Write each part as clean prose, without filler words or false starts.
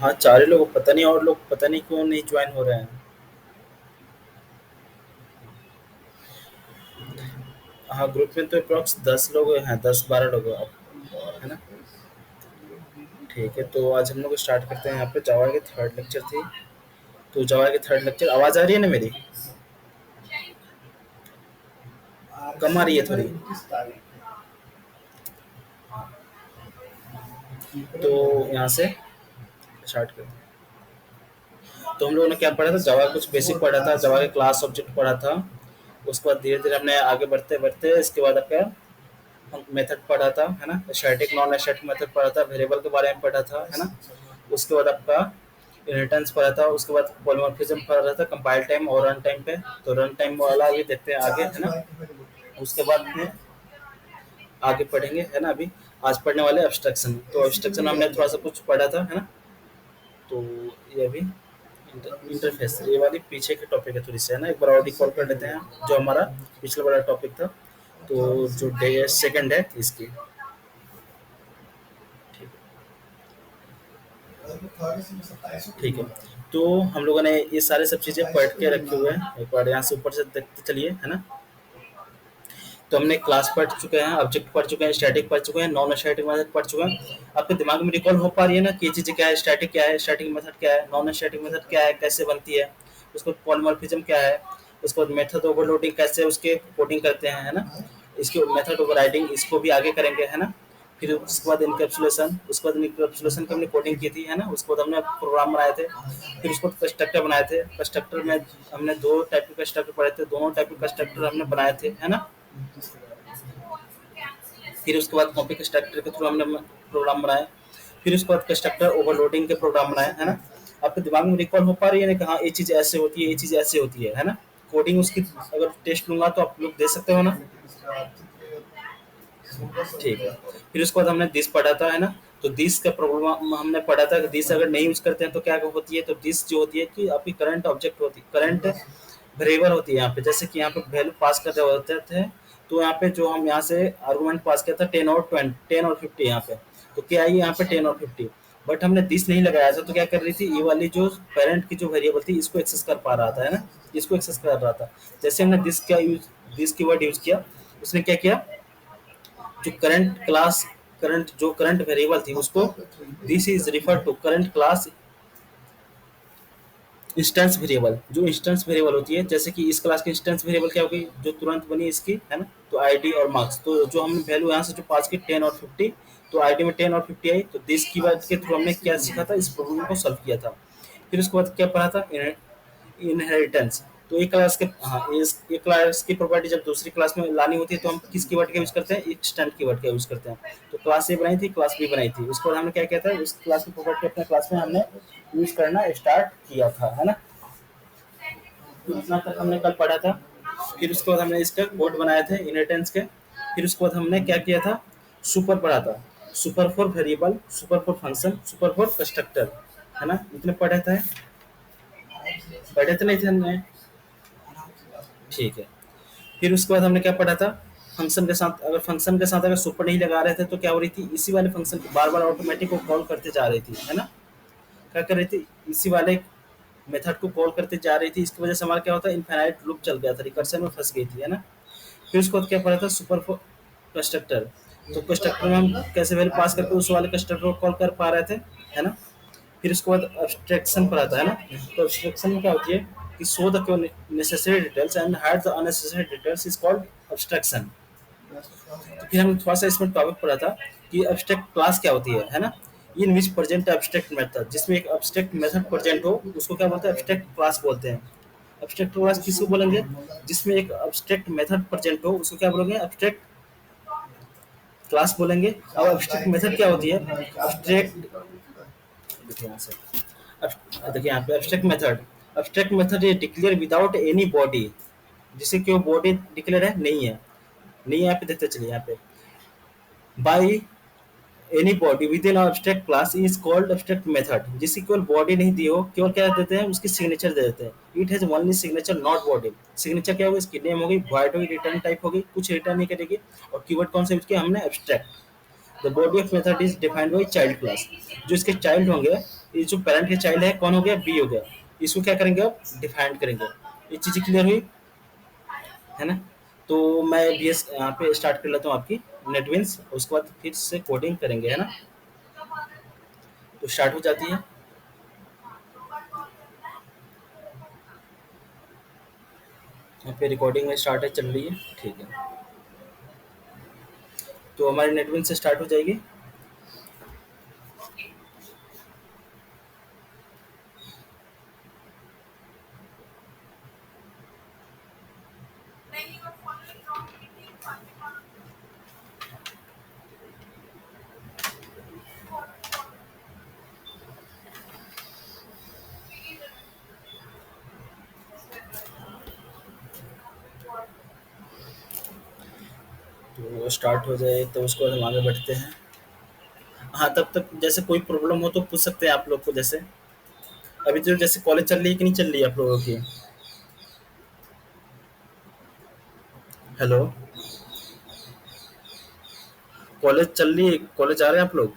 हाँ, 4 ही लोग, पता नहीं और लोग पता नहीं क्यों नहीं जॉइन हो रहे हैं। हाँ, ग्रुप में तो अप्रॉक्स 10 लोग हैं, 10-12 लोग हैं अब, है ना? ठीक है, तो आज हम लोग स्टार्ट करते हैं। यहाँ पे जावा की थर्ड लेक्चर थी। तो जावा की थर्ड लेक्चर, आवाज़ आ रही है ना मेरी? कम आ रही है थोड़ी? तो यहाँ से स्टार्ट करते हैं। तो हम लोगों ने क्या पढ़ा था, जावा कुछ बेसिक पढ़ा था, जावा के क्लास ऑब्जेक्ट पढ़ा था। उसके बाद धीरे धीरे हमने आगे बढ़ते बढ़ते इसके बाद आपका मेथड पढ़ा था, है ना? स्टैटिक नॉन स्टैटिक मेथड पढ़ा था, वेरिएबल के बारे में पढ़ा था, है ना? उसके बाद आपका इनहेरिटेंस पढ़ा था, उसके बाद पॉलीमॉर्फिज्म पढ़ा था, कंपाइल टाइम और रन टाइम पे। तो रन टाइम वाला भी देखते हैं आगे, है ना? उसके बाद में आगे पढ़ेंगे, है ना? अभी आज पढ़ने वाले एब्स्ट्रैक्शन। तो एब्स्ट्रैक्शन हमने थोड़ा सा कुछ पढ़ा था, है ना? तो ये अभी इंटरफेस, ये वाली पीछे की टॉपिक है थोड़ी सी, है ना? एक बार और रिकॉल कर लेते हैं जो हमारा पिछला वाला टॉपिक था। तो जो डे सेकंड है इसकी, ठीक ठीक है। तो हम लोगों ने ये सारे सब चीजें पढ़ के रखे हुए हैं, एक बार यहाँ से ऊपर से देखते चलिए, है ना? तो हमने क्लास पढ़ चुके हैं, ऑब्जेक्ट पढ़ चुके हैं, स्टैटिक पढ़ चुके हैं, नॉन स्टैटिक मेथड पढ़ चुके हैं। आपके दिमाग में रिकॉल हो पा रही है ना कि ये चीज़ क्या है, स्टैटिक क्या है, स्टैटिक मेथड क्या है, नॉन स्टैटिक मेथड क्या है, कैसे बनती है, उसको पॉलीमॉर्फिज्म क्या है, उसके बाद मेथड ओवरलोडिंग कैसे उसके कोडिंग करते हैं, है ना? इसके मेथड ओवरराइडिंग इसको भी आगे करेंगे, है ना? फिर उसके बाद इनकैप्सुलेशन, उसके बाद इनकैप्सुलेशन की हमने कोडिंग की थी, है ना? उसके बाद हमने प्रोग्राम बनाए थे। फिर उसको कंस्ट्रक्टर बनाए थे। कंस्ट्रक्टर में हमने दो टाइप के कंस्ट्रक्टर पढ़े थे, दोनों टाइप के कंस्ट्रक्टर हमने बनाए थे, है ना? फिर उसके बाद कॉपी कंस्ट्रक्टर के थ्रू हमने प्रोग्राम बनाए। फिर उसके बाद कंस्ट्रक्टर ओवरलोडिंग के प्रोग्राम बनाए, है ना? आपके दिमाग में रिकॉल हो पा रही है ना कि हाँ ये चीज़ ऐसे होती है, ये चीज़ ऐसे होती है ना? कोडिंग उसकी अगर टेस्ट लूंगा तो आप लोग दे सकते हो ना? ठीक है। फिर उसके बाद हमने दिस पढ़ा था, है ना? तो दिस का प्रॉब्लम हमने पढ़ा था कि दिस अगर नहीं यूज करते हैं तो क्या होती है। तो दिस जो होती है कि आपकी करंट ऑब्जेक्ट होती है, करंट वेरिएबल होती है यहाँ पे। जैसे कि यहाँ पे वैल्यू पास कर रहे होते थे, तो यहाँ पे जो हम यहाँ से आर्गुमेंट पास किया था 10 और 20, 10 और 50 यहाँ पे। तो क्या आई यहाँ पे 10 और 50, बट हमने दिस नहीं लगाया था। तो क्या कर रही थी, ये वाली जो पेरेंट की जो वेरिएबल थी इसको एक्सेस कर पा रहा था, है ना? इसको एक्सेस कर रहा था। जैसे हमने दिस की वर्ड यूज किया, उसने क्या किया, जो करंट जो करंट वेरिएबल थी उसको, this is refer to current class instance variable. जो इंस्टेंस वेरिएबल होती है, जैसे कि इस क्लास की इंस्टेंस वेरिएबल क्या होगी, जो तुरंत बनी इसकी, है ना? तो आईडी और मार्क्स। तो जो हमने वैल्यू यहाँ से जो पास की 10 और 50, तो आईडी में 10 और 50 आई। तो दिस की बात के थ्रू हमने क्या सीखा था, इस प्रॉब्लम को सॉल्व किया था। फिर उसके बाद क्या पढ़ा था, इनहेरिटेंस। तो एक क्लास के, हाँ, एक क्लास की प्रॉपर्टी जब दूसरी क्लास में लानी होती है तो हम किस कीवर्ड का यूज करते हैं, एक्सटेंड कीवर्ड का यूज करते हैं। तो क्लास ए बनाई थी, क्लास बी बनाई थी, उसके बाद हमने क्या किया था, उस क्लास की प्रॉपर्टी अपने क्लास में हमने यूज करना स्टार्ट किया था, है ना? तो इतना तक हमने कल पढ़ा था। फिर उसके बाद हमने इसका कोड बनाए थे इनहेरिटेंस के। फिर उसके बाद हमने क्या किया था, सुपर पढ़ा था। Super for variable, super for function, super for constructor, है ना? इतने पढ़े थे नहीं थे हमने? ठीक है। फिर उसके बाद हमने क्या पढ़ा था, फंक्शन के साथ, अगर फंक्शन के साथ अगर सुपर नहीं लगा रहे थे तो क्या हो रही थी, इसी वाले फंक्शन को बार बार ऑटोमेटिक को कॉल करते जा रही थी, है ना? क्या कर रही थी, इसी वाले मेथड को कॉल करते जा रही थी। इसकी वजह से हमारा क्या होता है, इनफाइनाइट लूप चल गया था, रिकर्शन में फंस गई थी, है ना? फिर उसके बाद क्या पढ़ा था, सुपर कंस्ट्रक्टर। तो कंस्ट्रक्टर में हम कैसे वैल्यू पास करके उस वाले कंस्ट्रक्टर को कॉल कर पा रहे थे, है ना? फिर उसके बाद अब्स्ट्रैक्शन पढ़ा था, है ना? तो अब्स्ट्रैक्शन में क्या होती है कि show the necessary details and hide the unnecessary details is called abstraction. तो फिर हमने थोड़ा सा इसमें टॉपिक पढ़ा था कि अब्स्ट्रैक्ट क्लास क्या होती है ना? इन विच प्रेजेंट अब्स्ट्रैक्ट मेथड, जिसमें एक अब्स्ट्रैक्ट मेथड प्रेजेंट हो उसको क्या बोलते हैं, अब्स्ट्रैक्ट क्लास बोलते हैं। अब्स्ट्रैक्ट क्लास किसको बोलेंगे, जिसमें एक अब्स्ट्रैक्ट मेथड प्रेजेंट हो उसको क्या बोलेंगे, अब्स्ट्रैक्ट क्लास बोलेंगे। अब अब्स्ट्रैक्ट मेथड क्या होती है, अब्स्ट्रैक्ट, देखिए यहाँ से, देखिए यहाँ पे अब्स्ट्रैक्ट मेथड, अब्स्ट्रैक्ट मेथड ये डिक्लेयर विदाउट एनी बॉडी, जिसे क्यों बॉडी डिक्लेयर है, नहीं है, नहीं है यहाँ पे, देखते चलिए यहाँ पे, by any body with in abstract class is called abstract method. जिसकी केवल बॉडी नहीं दी हो, केवल क्या देते हैं, उसकी सिग्नेचर दे देते हैं। It has only signature not body. Signature क्या होगी, इसकी नेम होगी, वॉइड होगी, रिटर्न टाइप होगी, कुछ रिटर्न नहीं करेगी। और कीवर्ड कौन सा यूज किया हमने, abstract. The body of method is defined by child class. जो इसके चाइल्ड होंगे, ये जो पेरेंट के चाइल्ड है कौन हो गया, बी हो गया। इसको क्या करेंगे अब, डिफाइन करेंगे। ये चीजें क्लियर हुई है ना। तो मैं बी एस यहाँ पे स्टार्ट कर लेता हूँ आपकी नेटविंस, उसके बाद फिर से कोडिंग करेंगे है ना। तो स्टार्ट हो जाती है। यहाँ पे रिकॉर्डिंग में स्टार्ट है, चल रही है, ठीक है। तो हमारी नेटविंस से स्टार्ट हो जाएगी। तो स्टार्ट हो जाए तो उसको हम आगे बढ़ते हैं। हाँ, तब तक जैसे कोई प्रॉब्लम हो तो पूछ सकते हैं आप लोग को। जैसे अभी तो जैसे कॉलेज चल रही है कि नहीं चल रही है आप लोगों की। हेलो, कॉलेज चल रही है, कॉलेज आ रहे हैं आप लोग।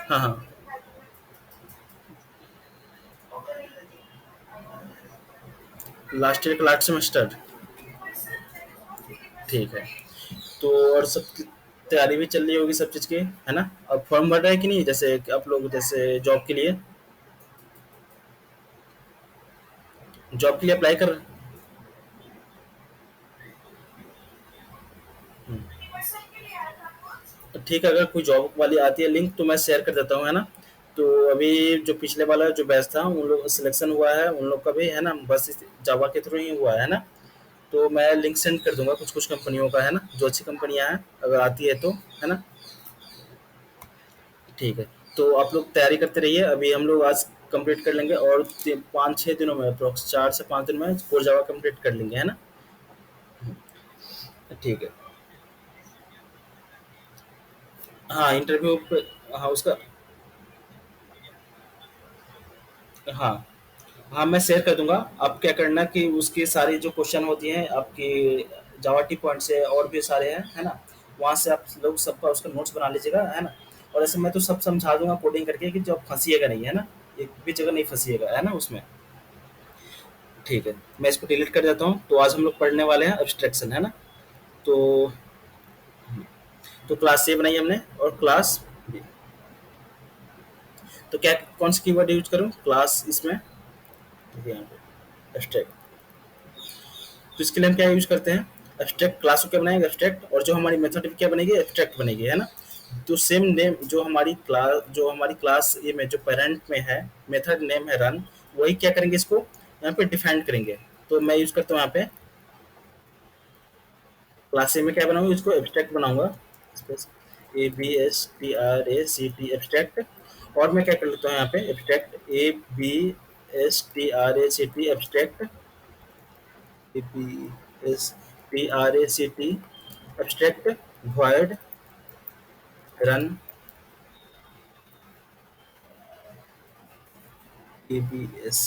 हाँ हाँ, लास्ट ईयर का लास्ट सेमेस्टर, ठीक है। तो और सब की तैयारी भी चल रही होगी सब चीज़ की, है ना। अब फॉर्म भर रहे हैं कि नहीं, जैसे कि आप लोग जैसे जॉब के लिए अप्लाई कर रहे हैं। तो ठीक है, अगर कोई जॉब वाली आती है लिंक तो मैं शेयर कर देता हूँ, है ना। तो अभी जो पिछले वाला जो बैच था उन लोग सिलेक्शन हुआ है, उन लोग का भी है ना, बस जावा के थ्रू ही हुआ है ना। तो मैं लिंक सेंड कर दूंगा कुछ कुछ कंपनियों का, है ना, जो अच्छी कंपनियां हैं, अगर आती है तो, है ना। ठीक है। तो आप लोग तैयारी करते रहिए, अभी हम लोग आज कंप्लीट कर लेंगे, और 5-6 दिनों में, अप्रोक्स 4 से 5 दिन में कोर जावा कंप्लीट कर लेंगे, है ना। ठीक है। हाँ, इंटरव्यू पे, हाँ उसका, हाँ हाँ मैं शेयर कर दूंगा। आप क्या करना कि उसकी सारी जो क्वेश्चन होती हैं आपकी जावा टी पॉइंट से, और भी सारे हैं, है ना। वहाँ से आप लोग सबका उसका नोट्स बना लीजिएगा, है ना। और ऐसे मैं तो सब समझा दूंगा कोडिंग करके, कि जो आप फंसीएगा नहीं, है ना। एक भी जगह नहीं फंसीएगा, है ना उसमें। ठीक है, मैं इसको डिलीट कर देता हूँ। तो आज हम लोग पढ़ने वाले हैं एब्स्ट्रैक्शन, है ना। तो क्लास ए बनाई हमने, और क्लास बी। तो क्या कौन सी कीवर्ड यूज करूँ क्लास इसमें, देखिए यहाँ पे एब्स्ट्रैक्ट। तो इसके लिए हम क्या यूज करते हैं, एब्स्ट्रैक्ट क्लास को क्या बनाएंगे एब्स्ट्रैक्ट, और जो हमारी मेथड क्या बनेगी एब्स्ट्रैक्ट बनेगी, है ना। तो सेम नेम जो हमारी क्लास ये में जो पेरेंट में है, मेथड नेम है रन, वही क्या करेंगे इसको यहाँ पे डिफाइन करेंगे। तो मैं यूज करता हूँ यहाँ पे क्लास ए में क्या बनाऊंगा, इसको एब्स्ट्रैक्ट बनाऊंगा, ABSTRACT एब्स्ट्रैक्ट। और मैं क्या कर लेता हूँ यहाँ पे abstract ABSTRACT abstract, ABSTRACT abstract void run ABS।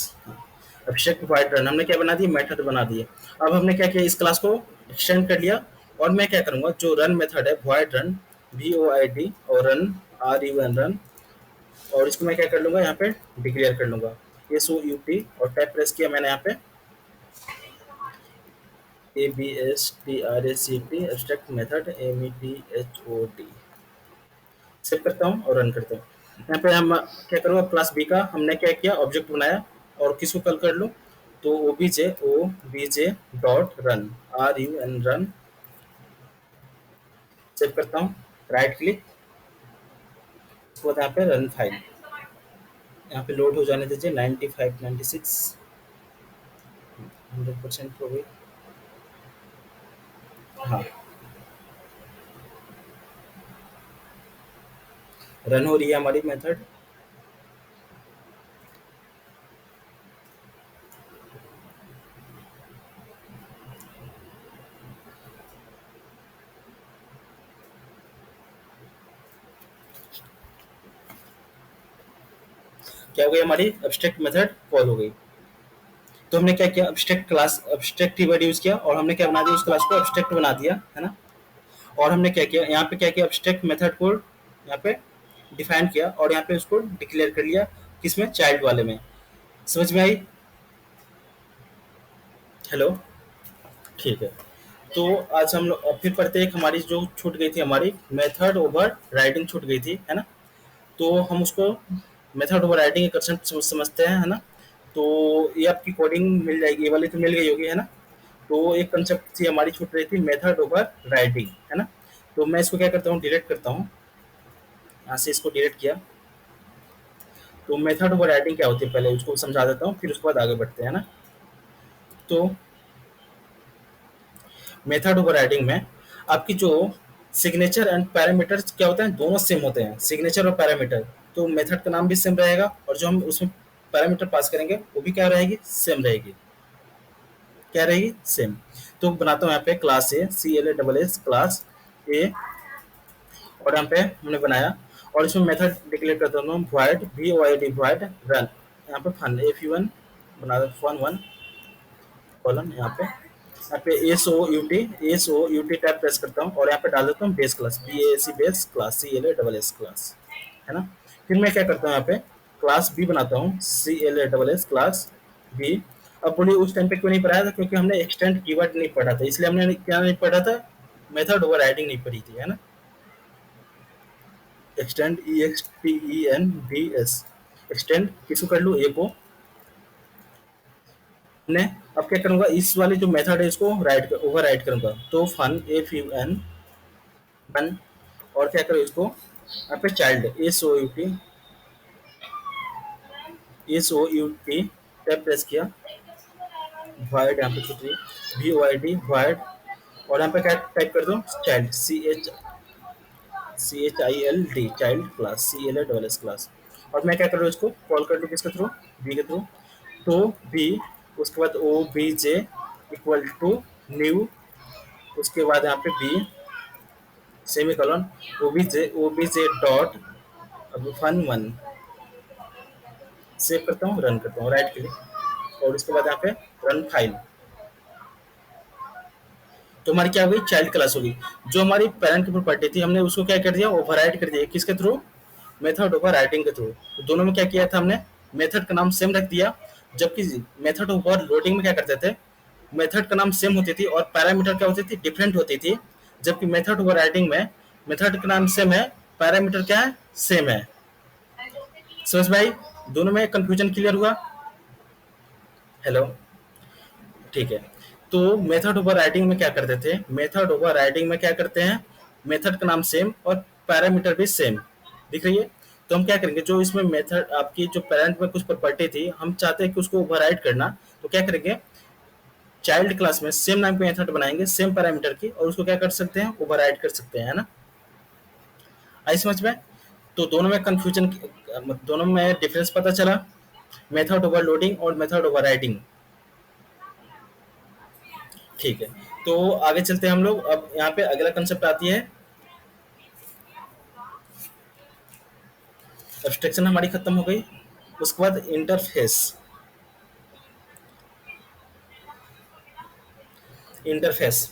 Abstract void run हमने क्या बना दिया, मेथड बना दिए। अब हमने क्या किया, इस क्लास को एक्सटेंड कर लिया। और मैं क्या करूंगा, जो रन मेथड है void रन, VOID, और रन RUN रन, और इसको मैं क्या कर लूंगा यहाँ पे डिक्लेयर कर लूंगा, SOUT, और टैब प्रेस किया मैंने यहाँ पे ABSTRACT abstract method METHOD, save करता हूँ और रन करता हूँ। यहाँ पे हम क्या करूँगा, क्लास बी का हमने क्या किया, ऑब्जेक्ट बनाया, और किसको कल कर लूँ, तो OBJ dot run, RUN run, save करता हूँ, राइट क्लिक, उसके बाद यहाँ पे रन फाइल, यहाँ पे लोड हो जाने दीजिए। 95 96 100% हो गई। हाँ, रन हो रही है हमारी मेथड। क्या हो गई, हमारी एब्स्ट्रैक्ट मेथड कॉल हो गई। तो हमने क्या किया, abstract class abstract keyword use किया, और हमने क्या बना दिया, उस क्लास को एब्स्ट्रैक्ट बना दिया, है ना। और हमने क्या किया, यहाँ पे क्या किया, एब्स्ट्रैक्ट मेथड को यहाँ पे डिफाइन किया और यहाँ पे उसको डिक्लेयर कर लिया किसमें, चाइल्ड वाले में। समझ में आई? हेलो, ठीक है। तो आज हम लोग फिर पढ़ते हैं, एक हमारी जो छूट गई थी, हमारी मेथड ओवर राइडिंग छूट गई थी, है ना। तो हम उसको मेथड ओवर राइडिंग के कंसेप्ट समझते हैं, है ना। तो ये आपकी कोडिंग मिल जाएगी, ये वाली तो मिल गई होगी, है ना। तो एक कंसेप्ट थी हमारी छूट रही थी, मेथड ओवर राइडिंग, है ना। तो मैं इसको क्या करता हूँ, डिलीट करता हूँ, यहाँ से इसको डिलीट किया। तो मेथड ओवर राइडिंग क्या होती है पहले उसको समझा देता हूँ, फिर उसके बाद आगे बढ़ते हैं ना। तो मेथड ओवर राइडिंग में आपकी जो सिग्नेचर एंड पैरामीटर क्या होते हैं, दोनों सेम होते हैं, सिग्नेचर और पैरामीटर। तो मेथड का नाम भी सेम रहेगा और जो हम उसमें पैरामीटर पास करेंगे वो भी क्या रहेगी, सेम रहेगी। क्या रहेगी, सेम। तो बनाता हूँ यहाँ पे class A, C L A double S, class A, और यहाँ पे हमने बनाया और इसमें मेथड डिक्लेयर करता हूँ void void void रन। यहाँ पे फन एफ यू वन बना दो, फन वन कॉलन, यहाँ पे S O U T tab press करता हूँ और यहाँ पे डाल देता हूँ base class, B A C base class, C L A double S class, है ना। फिर मैं क्या करता हूँ, यहाँ पे क्लास बी बनाता हूँ, C L A double S class B. अब बोलिए उस टाइम पे क्यों नहीं पढ़ाया था, क्योंकि हमने एक्सटेंड कीवर्ड नहीं पढ़ा था, इसलिए हमने क्या नहीं पढ़ा था, मेथड ओवर राइडिंग नहीं पढ़ी थी, है ना। Extend E X T E N D S, extend किसको कर लूँ, ए को ने। अब क्या करूंगा, इस वाले जो मेथड है इसको राइट ओवर राइट करूंगा, तो fun F U N one, और क्या करूँ इसको, यहाँ पे child S O U T tab press किया, वाइड यहाँ पे छुट्टी V O I D void, और यहाँ पे क्या टाइप कर दो, child C H I L D child class, C L A double S class. और मैं क्या कर रहा हूँ, इसको कॉल कर लूँ किसके थ्रू, बी के थ्रू। तो बी, उसके बाद O B J equal to new, उसके बाद यहाँ पे B semicolon, O B J dot, अब फन वन सेव करता हूँ, रन करता हूँ, राइट क्लिक, और उसके बाद यहाँ पे रन फाइल। तो हमारी क्या होगी, चाइल्ड क्लास होगी। जो हमारी पेरेंट की प्रॉपर्टी थी हमने उसको क्या कर दिया, ओवरराइड कर दिया, किसके थ्रू, मेथड ओवर राइटिंग के थ्रू। तो दोनों में क्या किया था हमने, मेथड का नाम सेम रख दिया, जबकि मेथड ओवर लोडिंग में क्या करते थे, मेथड का नाम सेम होती थी और पैरामीटर क्या होती थी, डिफरेंट होती थी। जबकि मेथड ओवर राइटिंग में मेथड का नाम सेम है, पैरामीटर क्या है, सेम है। समझ भाई, दोनों में कंफ्यूजन क्लियर हुआ? हेलो, ठीक है। तो मेथड ओवर राइटिंग में क्या करते थे, मेथड ओवर राइटिंग में क्या करते हैं, मेथड का नाम सेम और पैरामीटर भी सेम, दिख रही है। तो हम क्या करेंगे, जो इसमें मेथड आपकी जो पेरेंट में कुछ प्रॉपर्टी थी हम चाहते हैं कि उसको ओवरराइड करना, तो क्या करेंगे, चाइल्ड क्लास में सेम नाम की मेथड बनाएंगे सेम पैरामीटर की, और उसको क्या कर सकते हैं, ओवरराइड कर सकते हैं, है ना। आई समझ में? तो दोनों में कंफ्यूजन, दोनों में डिफरेंस पता चला, मेथड ओवरलोडिंग और मेथड ओवरराइडिंग। ठीक है, तो आगे चलते हैं हम लोग। अब यहाँ पे अगला कंसेप्ट आती है, एब्स्ट्रैक्शन हमारी खत्म हो गई, उसके बाद इंटरफेस। इंटरफेस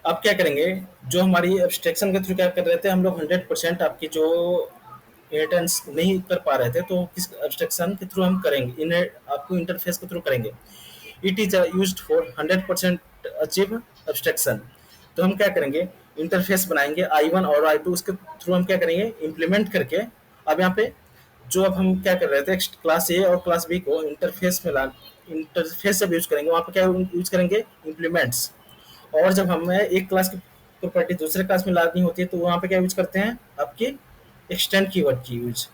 अब क्या करेंगे, जो हमारी एब्स्ट्रैक्शन के थ्रू क्या कर रहे थे हम लोग, 100% आपकी जो इनहेरिटेंस नहीं कर पा रहे थे, तो किस एब्स्ट्रैक्शन के थ्रू हम करेंगे, आपको इंटरफेस के थ्रू करेंगे। It is used for 100% achieve abstraction. तो हम क्या करेंगे, इंटरफेस बनाएंगे I1 और I2, उसके थ्रू हम क्या करेंगे, इम्प्लीमेंट करके। अब यहाँ पे जो अब हम क्या कर रहे थे, क्लास ए और क्लास बी को इंटरफेस में ला, इंटरफेस जब यूज करेंगे वहाँ पे क्या यूज करेंगे, इम्प्लीमेंट्स। और जब हमें एक क्लास की प्रॉपर्टी दूसरे क्लास में लानी होती है तो वहाँ पे क्या यूज करते हैं, आपकी एक्सटेंड कीवर्ड की यूज।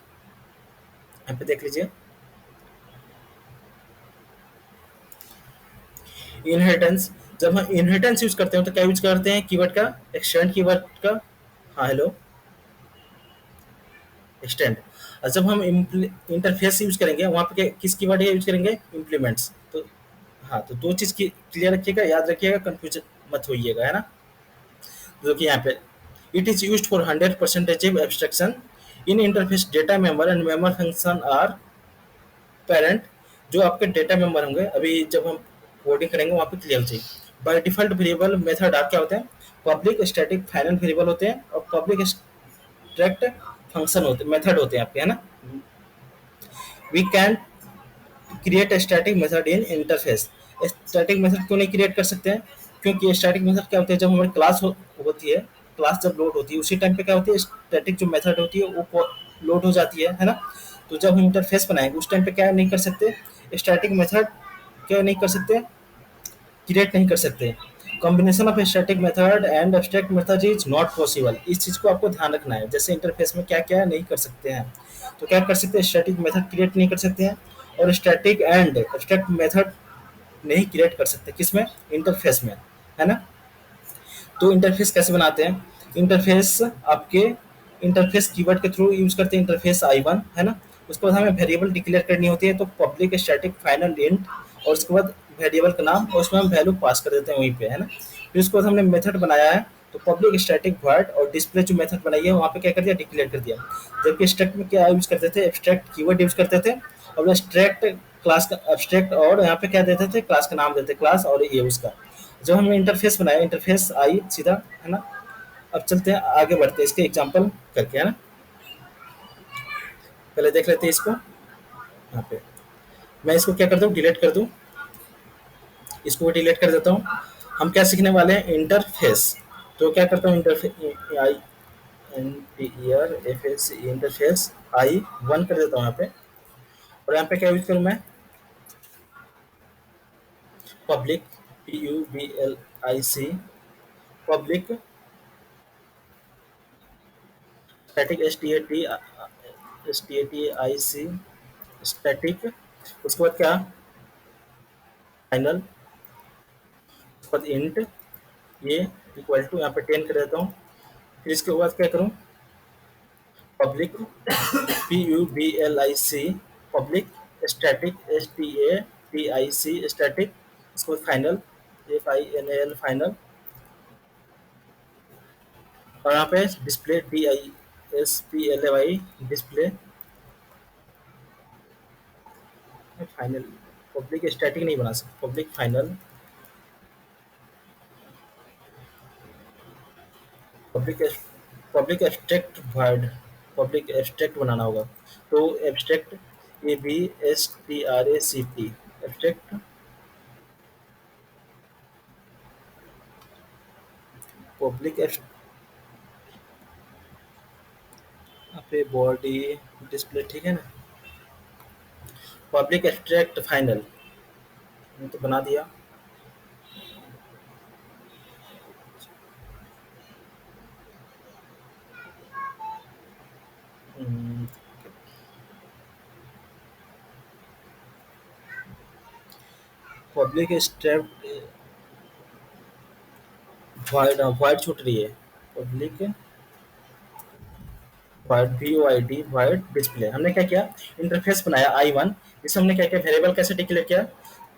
यहाँ पे देख लीजिए, इनहेरिटेंस, जब हम इनहेरिटेंस यूज करते हैं तो क्या यूज करते हैं, कीवर्ड का, एक्सटेंड कीवर्ड का। हाँ हेलो, एक्सटेंड। और जब हम इंटरफेस यूज करेंगे वहाँ पे किस कीवर्ड यूज करेंगे, इम्प्लीमेंट्स। तो हाँ, तो दो चीज की क्लियर रखिएगा, याद रखिएगा, कंफ्यूजन मत होइएगा, है ना। जो कि यहाँ पे it is used for 100% abstraction in interface data member and member function are parent. जो आपके डेटा मेंबर होंगे, अभी जब हम कोडिंग करेंगे वहाँ पे क्लियर चाहिए। बाय डिफॉल्ट वेरिएबल मेथड आप क्या होते हैं, पब्लिक स्टैटिक फाइनल वेरिएबल होते हैं, और पब्लिक स्ट्रक्ट फंक्शन होते, मेथड होते हैं आपके, है ना। We can create static method in interface. Static method क्यों नहीं क्रिएट कर सकते हैं? क्योंकि स्टैटिक मेथड क्या होते हैं, जब हमारी क्लास होती है, क्लास जब लोड होती है उसी टाइम पे क्या होती है, स्टैटिक जो मेथड होती है वो लोड हो जाती है ना। तो जब हम इंटरफेस बनाएंगे उस टाइम पे क्या नहीं कर सकते, स्टैटिक मेथड क्या नहीं कर सकते, क्रिएट नहीं कर सकते। Combination of static method and abstract method is not possible. इस चीज़ को आपको ध्यान रखना है, जैसे इंटरफेस में क्या क्या नहीं कर सकते हैं। तो क्या कर सकते हैं, स्टैटिक मेथड क्रिएट नहीं कर सकते हैं, और स्टैटिक एंड एब्स्ट्रैक्ट मेथड नहीं क्रिएट कर सकते, किसमें, इंटरफेस में, है ना। तो इंटरफेस कैसे बनाते हैं, इंटरफेस आपके इंटरफेस कीवर्ड के थ्रू यूज करते हैं, इंटरफेस I1, है ना। उसके बाद हमें वेरिएबल डिक्लेयर करनी होती है, तो पब्लिक स्टैटिक फाइनल इंट, और उसके बाद वेरिएबल का नाम, और उसमें हम वैल्यू पास कर देते हैं वहीं पे, है ना। फिर उसके बाद हमने मेथड बनाया है, तो पब्लिक स्टैटिक वर्ड और डिस्प्ले जो मेथड बनाई है वहाँ पे क्या कर दिया, डिक्लेयर कर दिया। जबकि स्ट्रक्ट में क्या यूज करते थे, एब्स्ट्रैक्ट कीवर्ड यूज करते थे, और एब्स्ट्रैक्ट क्लास का एब्स्ट्रैक्ट, और यहाँ पे क्या देते थे, क्लास का नाम देते, क्लास और ये उसका। जब हमने इंटरफेस बनाया, इंटरफेस आई सीधा, है ना। अब चलते हैं आगे बढ़ते हैं इसके एग्जांपल करके, है ना। पहले देख लेते हैं इसको, यहाँ पे मैं इसको क्या करता हूँ, डिलीट कर दूँ, इसको डिलीट कर देता हूँ। हम क्या सीखने वाले हैं, इंटरफेस। तो क्या करता हूँ, interface I N T E R F S interface I1 कर देता हूँ यहाँ पे। और यहाँ पे क्या यूज करूँ मैं, public PUBLIC, public static STATIC static, उसके बाद क्या, फाइनल, उसके बाद इंट, ये इक्वल टू, यहाँ पे 10 कर देता हूँ। फिर इसके बाद क्या करूँ, public PUBLIC, public static STATIC static, इसको फाइनल FINAL फाइनल, और यहाँ पे display DISPLAY display final. Public static नहीं बना सकते, public final, public public abstract word, public abstract बनाना होगा। तो एब्स्ट्रैक्ट ABSTRACT एब्स्ट्रैक्ट, पब्लिक पे बॉडी डिस्प्ले, ठीक है ना। पब्लिक एब्स्ट्रैक्ट फाइनल तो बना दिया। पब्लिक एब्स्ट्रैक्ट वाइड वाइड छूट रही है, public wide VOID wide display. हमने क्या किया, इंटरफेस बनाया I1, इसमें हमने क्या किया, वेरिएबल कैसे डिक्लेयर किया,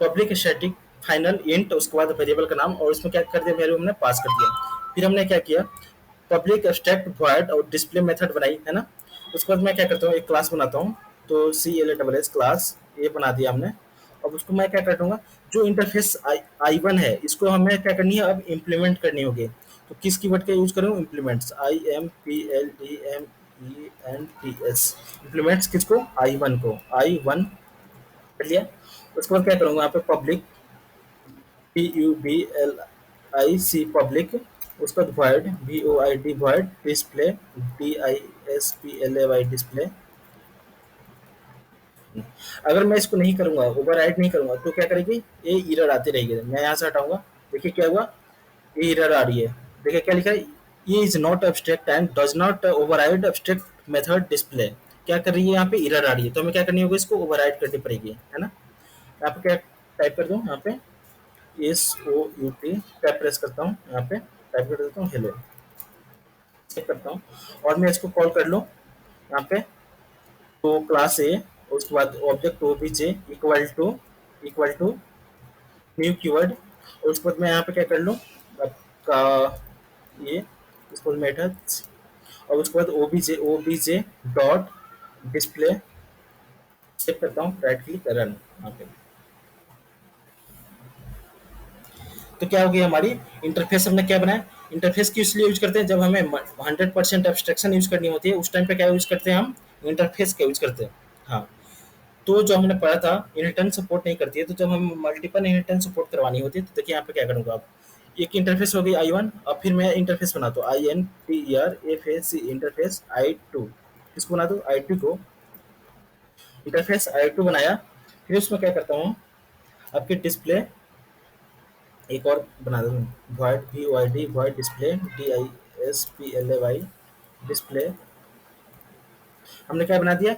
पब्लिक स्टैटिक फाइनल इंट, उसके बाद वेरिएबल का नाम, और उसमें क्या कर दिया, वैल्यू हमने पास कर दिया। फिर हमने क्या किया, पब्लिक एब्स्ट्रैक्ट वॉइड और डिस्प्ले मेथड बनाई, है ना। उसके बाद मैं क्या करता हूँ, एक क्लास बनाता हूँ, तो CLASS क्लास ये बना दिया हमने। अब उसको मैं क्या कर दूंगा, जो इंटरफेस I1 है इसको हमें क्या करनी है, अब इम्प्लीमेंट करनी होगी। तो किस कीवर्ड का यूज करूँ, इम्प्लीमेंट्स, IMPLEMENTS, इम्प्लीमेंट्स किसको, I1 को, I1 कर लिया। उसके बाद क्या करूँगा, यहाँ पे पब्लिक PUBLIC पब्लिक, उसका void VOID void display DISPLAY display. अगर मैं इसको नहीं करूंगा, ओवरराइड नहीं करूंगा, तो क्या करेगी, ये एरर आती रहेगी। मैं यहाँ से हटाऊंगा, देखिए क्या हुआ, ये एरर आ रही है। देखिए क्या लिखा है, ये is not abstract and does not override abstract method display. क्या कर रही है, यहाँ पे एरर आ रही है, तो हमें क्या करनी होगी, इसको ओवरराइड करनी पड़ेगी, है ना। यहाँ पे क्या टाइप कर दूँ, यहाँ पे SOUT टैप प्रेस करता हूँ, यहाँ पे टाइप कर देता हूँ हेलो, चेक करता हूँ, और मैं इसको कॉल कर लूँ यहाँ पे, तो क्लास ए, उसके बाद object OBJ equal to new keyword, और उसके बाद मैं यहाँ पे क्या कर लूँ, आपका ये इसको मेथड्स, और उसके बाद OBJ डॉट डिस्प्ले, चेक करता हूँ, राइट क्लिक रन, यहाँ पे तो क्या हो गया, हमारी इंटरफेस हमने क्या बनाया, इंटरफेस की इसलिए यूज करते हैं जब हमें 100% एब्स्ट्रैक्शन यूज करनी होती है, उस टाइम पे क्या यूज करते हैं हम, इंटरफेस का यूज करते हैं। हाँ, तो जो हमने पढ़ा था इनहेरिटेंस सपोर्ट नहीं करती है, तो जब हम मल्टीपल इनहेरिटेंस सपोर्ट करवानी होती है तो देखिए यहाँ पे क्या करूँगा आप, एक इंटरफेस हो गई आई 1, अब फिर मैं इंटरफेस बनाता हूँ INTERFACE इंटरफेस I2, किसको बना दो, I2 को, इंटरफेस I2 बनाया। फिर उसमें क्या करता हूँ, आपके डिस्प्ले एक और बना दूँ, void VOID void display DISPLAY display, हमने क्या बना दिया,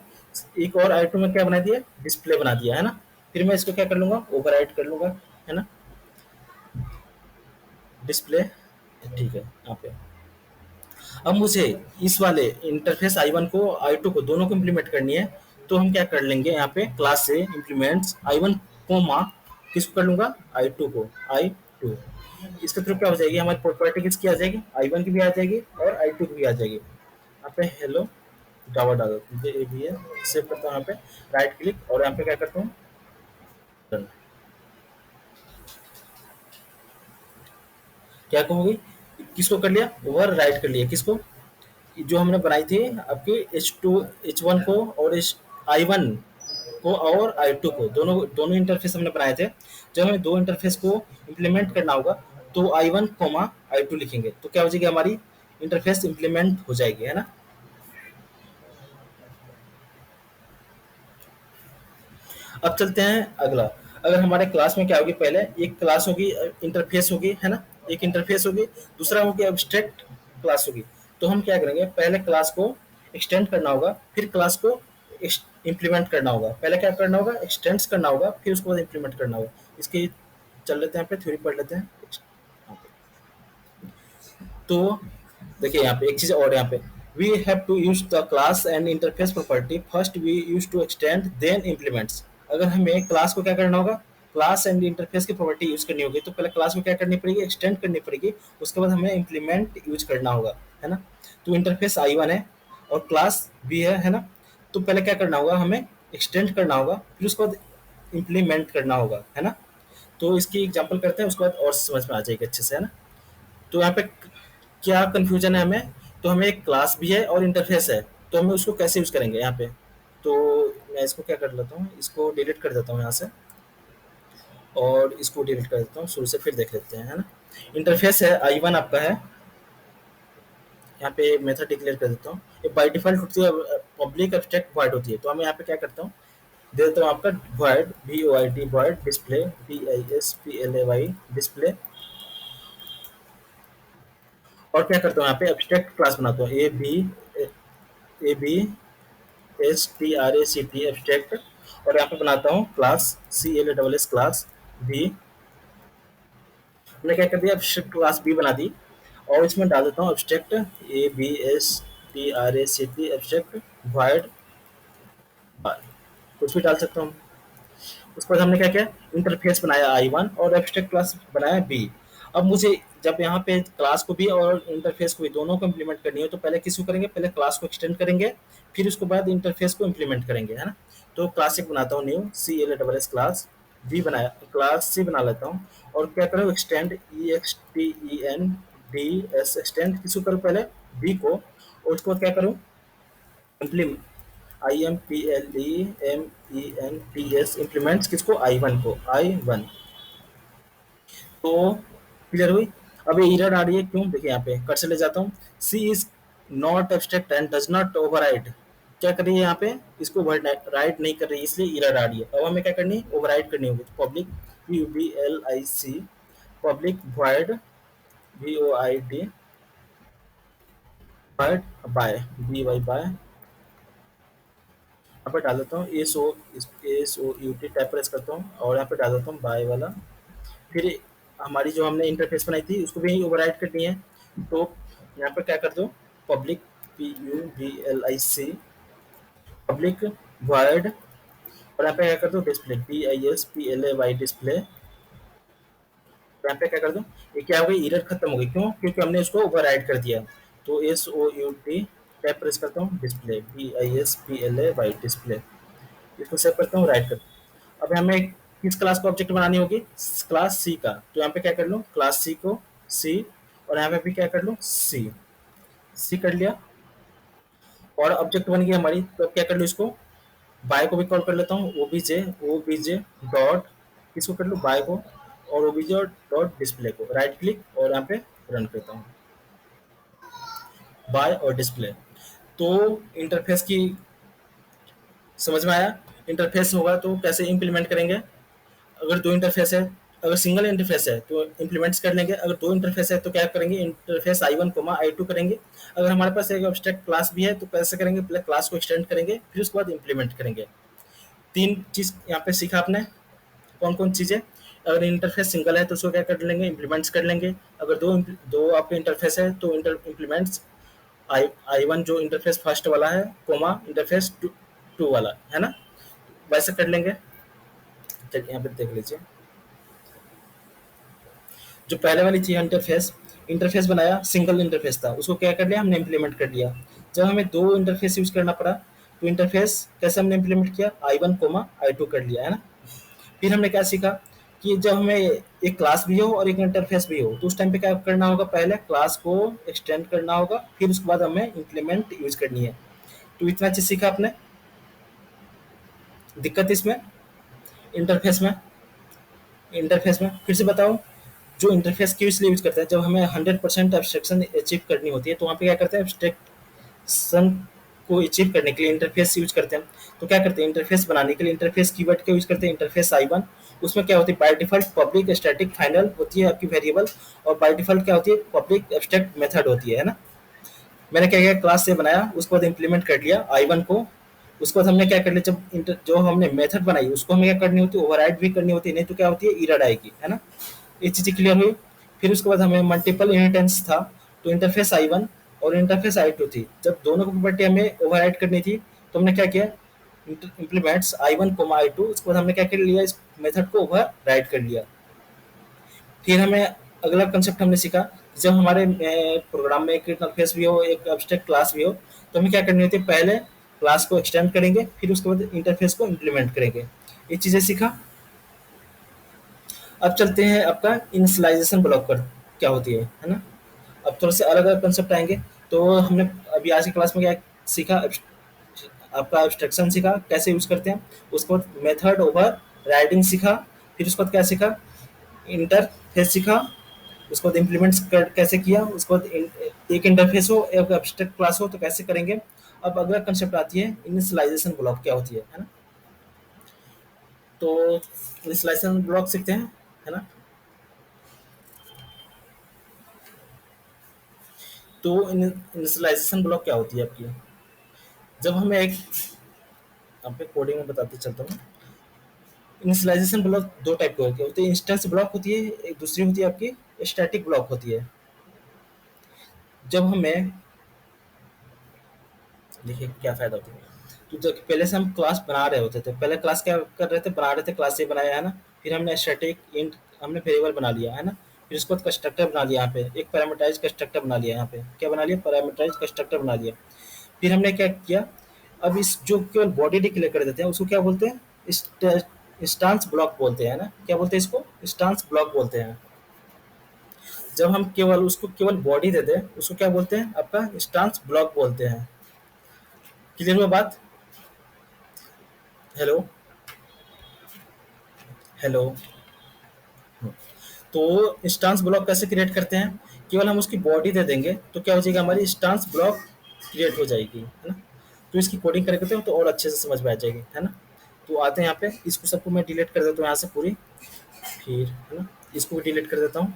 एक और I2 में क्या बना दिया, डिस्प्ले बना दिया है ना। फिर मैं इसको क्या कर लूंगा, ओवरराइट कर लूंगा, है ना, डिस्प्ले, ठीक है यहाँ पे। अब मुझे इस वाले इंटरफेस I1 को I2 को दोनों को इम्प्लीमेंट करनी है, तो हम क्या कर लेंगे यहाँ पे, क्लास से इम्प्लीमेंट्स I1 कोमा, किसको कर लूंगा, I2 को, I2, इसके थ्रू क्या हो जाएगी, हमारी प्रॉपर्टी किसकी आ जाएगी, I1 की भी आ जाएगी और I2 की भी आ जाएगी। यहाँ पे हेलो जावा डाल दो, मुझे ये भी है, सेव करता हूँ यहाँ पे, राइट क्लिक और यहाँ पे क्या करता हूँ, डन। क्या कहूँगी, किसको कर लिया, ओवर राइट कर लिया, किसको, जो हमने बनाई थी आपकी H1 को और I1 को और I2 को, दोनों दोनों इंटरफेस हमने बनाए थे। जब हमें दो इंटरफेस को इम्प्लीमेंट करना होगा तो I1 कोमा I2 लिखेंगे, तो क्या हो जाएगी, हमारी इंटरफेस इम्प्लीमेंट हो जाएगी, है ना। अब चलते हैं अगला, अगर हमारे क्लास में क्या होगी, पहले एक क्लास होगी, इंटरफेस होगी, है ना, एक इंटरफेस होगी, दूसरा होगी एब्स्ट्रैक्ट क्लास होगी। तो हम क्या करेंगे, पहले क्लास को एक्सटेंड करना होगा, फिर क्लास को इम्प्लीमेंट करना होगा, पहले क्या करना होगा, एक्सटेंड करना होगा, फिर उसके बाद इम्प्लीमेंट करना होगा। इसके चल लेते हैं, यहाँ पे थ्योरी पढ़ लेते हैं। तो देखिए यहाँ पे एक चीज और, यहाँ पे we have to use the class and interface property first, we use to extend then implements. अगर हमें क्लास को क्या करना होगा, क्लास एंड इंटरफेस की प्रॉपर्टी यूज करनी होगी, तो पहले क्लास को क्या करनी पड़ेगी, एक्सटेंड करनी पड़ेगी, उसके बाद हमें इम्प्लीमेंट यूज करना होगा, है ना। तो इंटरफेस I1 है और क्लास भी है ना, तो पहले क्या करना होगा, हमें एक्सटेंड करना होगा, फिर उसके बाद इम्प्लीमेंट करना होगा, है ना। तो इसकी एग्जांपल करते हैं, उसके बाद और समझ में आ जाएगी अच्छे से, है ना। तो यहाँ पे क्या कंफ्यूजन है हमें, तो हमें एक क्लास भी है और इंटरफेस है, तो हमें उसको कैसे यूज करेंगे यहाँ पे। तो मैं इसको क्या कर लेता हूँ, इसको डिलीट कर देता हूँ यहाँ से, और इसको डिलीट कर देता हूँ शुरू से, फिर देख लेते हैं, है ना। इंटरफेस है I1 आपका है, यहाँ पे मेथड डिक्लेयर कर देता हूँ, ये बाय डिफॉल्ट होती है, पब्लिक एब्स्ट्रैक्ट वॉइड होती है, तो मैं यहाँ पे क्या करता हूँ, दे देता हूँ आपका void VOID void display DISPLAY display, और क्या करता हूँ, यहाँ पे एब्स्ट्रैक्ट क्लास बनाता हूँ, ABSTRACT एब्स्ट्रैक्ट, और यहाँ पे बनाता हूँ क्लास CLASS क्लास B, मैंने क्या कर दिया, एब्स्ट्रैक्ट क्लास B बना दी, और इसमें डाल देता हूँ एब्स्ट्रैक्ट ABSTRACT एब्स्ट्रैक्ट वॉइड, कुछ भी डाल सकता हूँ। उसके बाद हमने क्या किया, इंटरफेस बनाया I1 और एब्स्ट्रैक्ट क्लास बनाया B। अब मुझे जब यहाँ पे क्लास को भी और इंटरफेस को भी दोनों को इम्प्लीमेंट करनी है, तो पहले किसको करेंगे, पहले क्लास को एक्सटेंड करेंगे, फिर उसके बाद इंटरफेस को इम्प्लीमेंट करेंगे, है ना। तो क्लासिक बनाता हूँ, न्यू CLASS क्लास B बनाया, क्लास C बना लेता हूँ, और क्या करूँ, एक्सटेंड EXTEND एक्सटेंड किसको करूँ, पहले B को, और उसको क्या करूँ, इम्प्लीमेंट IMPLEMENTS इम्प्लीमेंट्स किसको, I1 को, I1। तो क्लियर हुई। अब ये एरर आ रही है क्यों, देखिए यहाँ पे कट से ले जाता हूँ, C is not abstract and does not override, क्या कर रही है यहाँ पे, इसको राइट नहीं कर रही है, इसलिए एरर आ रही है। अब हमें क्या करनी है, ओवरराइड करनी होगी, तो public PUBLIC public void VOID void by BY by, यहाँ पे डाल देता हूँ SOUT टाइप प्रेस करता हूँ, और यहाँ पे डाल देता हूँ बाय वाला। फिर हमारी जो हमने इंटरफेस बनाई थी उसको भी ओवरराइड करनी है, तो यहाँ पे क्या कर दो, पब्लिक PUBLIC पब्लिक वर्ड, और यहाँ पे क्या कर दो, डिस्प्ले DISPLAY डिस्प्ले, यहाँ पे क्या कर दो, ये क्या हो गई, एरर खत्म हो गई, क्यों, क्योंकि हमने इसको ओवरराइड कर दिया। तो SOUT टैप प्रेस करता हूँ, डिस्प्ले DISPLAY डिस्प्ले, इसको सेव करता हूँ, राइट कर। अब हमें किस क्लास को ऑब्जेक्ट बनानी होगी, क्लास सी का, तो यहाँ पे क्या कर लो, क्लास सी को सी, और यहाँ पे भी क्या कर लूँ, सी, सी कर लिया। और ऑब्जेक्ट बन गई हमारी, तो अब क्या कर लूँ इसको, बाय को भी कॉल कर लेता हूँ, ओबीजे डॉट, इसको कर लूँ बाय को, और ओबीजे डॉट डिस्प्ले को, राइट क्लिक और यहाँ पे रन करता हूँ, बाय और डिस्प्ले। तो इंटरफेस की समझ में आया, इंटरफेस होगा तो कैसे इंप्लीमेंट करेंगे। अगर दो इंटरफेस है, अगर सिंगल इंटरफेस है तो इंप्लीमेंट्स कर लेंगे, अगर दो इंटरफेस है तो क्या करेंगे, इंटरफेस आई 1 आई 2 करेंगे। अगर हमारे पास एक एब्स्ट्रैक्ट क्लास भी है तो कैसे करेंगे, पहले क्लास को एक्सटेंड करेंगे फिर उसके बाद इंप्लीमेंट करेंगे। तीन चीज यहाँ पे सीखा आपने, कौन कौन चीजें। अगर इंटरफेस सिंगल है तो उसको क्या कर लेंगे, इंप्लीमेंट्स कर लेंगे। अगर दो दो आपके इंटरफेस है तो इंप्लीमेंट्स आई 1 जो इंटरफेस फर्स्ट वाला है, कोमा इंटरफेस टू वाला है ना, वैसे कर लेंगे। चलिए यहाँ पे देख लीजिए, जो पहले वाली थी इंटरफेस, इंटरफेस बनाया, सिंगल इंटरफेस था, उसको क्या कर लिया हमने, इम्प्लीमेंट कर लिया। जब हमें दो इंटरफेस यूज करना पड़ा तो इंटरफेस कैसे हमने इम्प्लीमेंट किया, आई 1 आई 2 कर लिया है ना। फिर हमने क्या सीखा कि जब हमें एक क्लास भी हो और एक इंटरफेस भी हो तो उस टाइम पे क्या करना होगा, पहले क्लास को एक्सटेंड करना होगा फिर उसके बाद हमें इंप्लीमेंट यूज करनी है। तो इतना चीज सीखा आपने। दिक्कत इसमें, इंटरफेस में, इंटरफेस में फिर से बताओ। जो इंटरफेस क्यों इसलिए यूज करते हैं, जब हमें 100% एब्स्ट्रैक्शन अचीव करनी होती है तो वहाँ पे क्या करते हैं, एब्स्ट्रैक्शन को अचीव करने के लिए इंटरफेस यूज करते हैं। तो क्या करते हैं, इंटरफेस बनाने के लिए इंटरफेस कीवर्ड का यूज करते हैं, इंटरफेस आई 1। उसमें क्या होती है, by default public static final होती है आपकी वेरिएबल, और बाय डिफॉल्ट क्या होती है, पब्लिक एब्स्ट्रैक्ट मेथड होती है ना। मैंने क्या किया, क्लास से बनाया, उसके बाद इंप्लीमेंट कर लिया आई 1 को। उसके बाद हमने क्या कर लिया, जब जो हमने मेथड बनाई उसको हमें क्या करनी होती है, ओवरराइड भी करनी होती है, नहीं तो क्या होती है, एरर आएगी है ना। ये चीज़ें क्लियर हुई। फिर उसके बाद हमें मल्टीपल इनहेरिटेंस था, तो इंटरफेस आई 1 और इंटरफेस आई 2 थी, जब दोनों की प्रॉपर्टी हमें ओवरराइड करनी थी तो हमने क्या किया, इम्प्लीमेंट्स आई 1 आई 2, उसके बाद हमने क्या कर लिया, इस मेथड को ओवर राइड कर लिया। फिर हमें अगला कंसेप्ट हमने सीखा, जब हमारे प्रोग्राम में एक इंटरफेस भी हो, एक एब्स्ट्रैक्ट क्लास भी हो, तो हमें क्या करनी होती है, पहले क्लास को एक्सटेंड करेंगे फिर उसके बाद इंटरफेस को इम्प्लीमेंट करेंगे। ये चीज़ें सीखा। अब चलते हैं आपका इनिशियलाइजेशन ब्लॉक पर क्या होती है ना। अब थोड़े से अलग अलग कंसेप्ट आएंगे। तो हमने अभी आज की क्लास में क्या सीखा, आपका एब्स्ट्रैक्शन सीखा कैसे यूज करते हैं, उसके बाद मेथड ओवर राइडिंग सीखा, फिर उसके बाद क्या सीखा, इंटरफेस सीखा, उसके बाद इम्प्लीमेंट कैसे किया, उसके बाद एक इंटरफेस हो एक एब्स्ट्रैक्ट क्लास हो तो कैसे करेंगे। अब अगला कंसेप्ट आती है इनिशियलाइजेशन ब्लॉक क्या होती है ना। तो इनिशियलाइजेशन ब्लॉक सीखते हैं है ना। तो इनिशियलाइजेशन ब्लॉक क्या होती है आपकी, जब हमें एक, आपके कोडिंग में बताते चलता हूँ। इनिशियलाइजेशन ब्लॉक दो टाइप के होते हैं, इंस्टेंस ब्लॉक होती है, एक दूसरी होती है आपकी स्टैटिक ब्लॉक होती है। जब हमें, देखिए क्या फायदा होता है, तो जब पहले से हम क्लास बना रहे होते थे, पहले क्लास क्या कर रहे थे, बना रहे थे, क्लास से बनाया है ना। फिर हमने स्टैटिक इंट हमने वेरिएबल बना लिया है ना। फिर उसके बाद कंस्ट्रक्टर बना लिया, यहाँ पे एक पैरामीटराइज कंस्ट्रक्टर बना लिया, यहाँ पे क्या बना लिया, पैरामीटराइज कंस्ट्रक्टर बना लिया। फिर हमने क्या किया, अब इस जो केवल बॉडी डिक्लेयर कर देते हैं उसको क्या बोलते हैं, इंस्टांस ब्लॉक बोलते हैं ना। क्या बोलते हैं इसको, इंस्टांस ब्लॉक बोलते हैं। जब हम केवल उसको केवल बॉडी देते हैं उसको क्या बोलते हैं, आपका इंस्टांस ब्लॉक बोलते हैं। क्लियर हुआ बात। Hello, hello. तो इंस्टांस ब्लॉक कैसे क्रिएट करते हैं, केवल हम उसकी बॉडी दे देंगे तो क्या हो जाएगा, हमारी इंस्टांस ब्लॉक क्रिएट हो जाएगी है ना। तो इसकी कोडिंग करेंगे तो और अच्छे से समझ में आ जाएगी है ना। तो आते हैं यहाँ पे, इसको सबको मैं डिलीट कर देता हूँ यहाँ से पूरी, फिर है ना इसको भी डिलीट कर देता हूँ।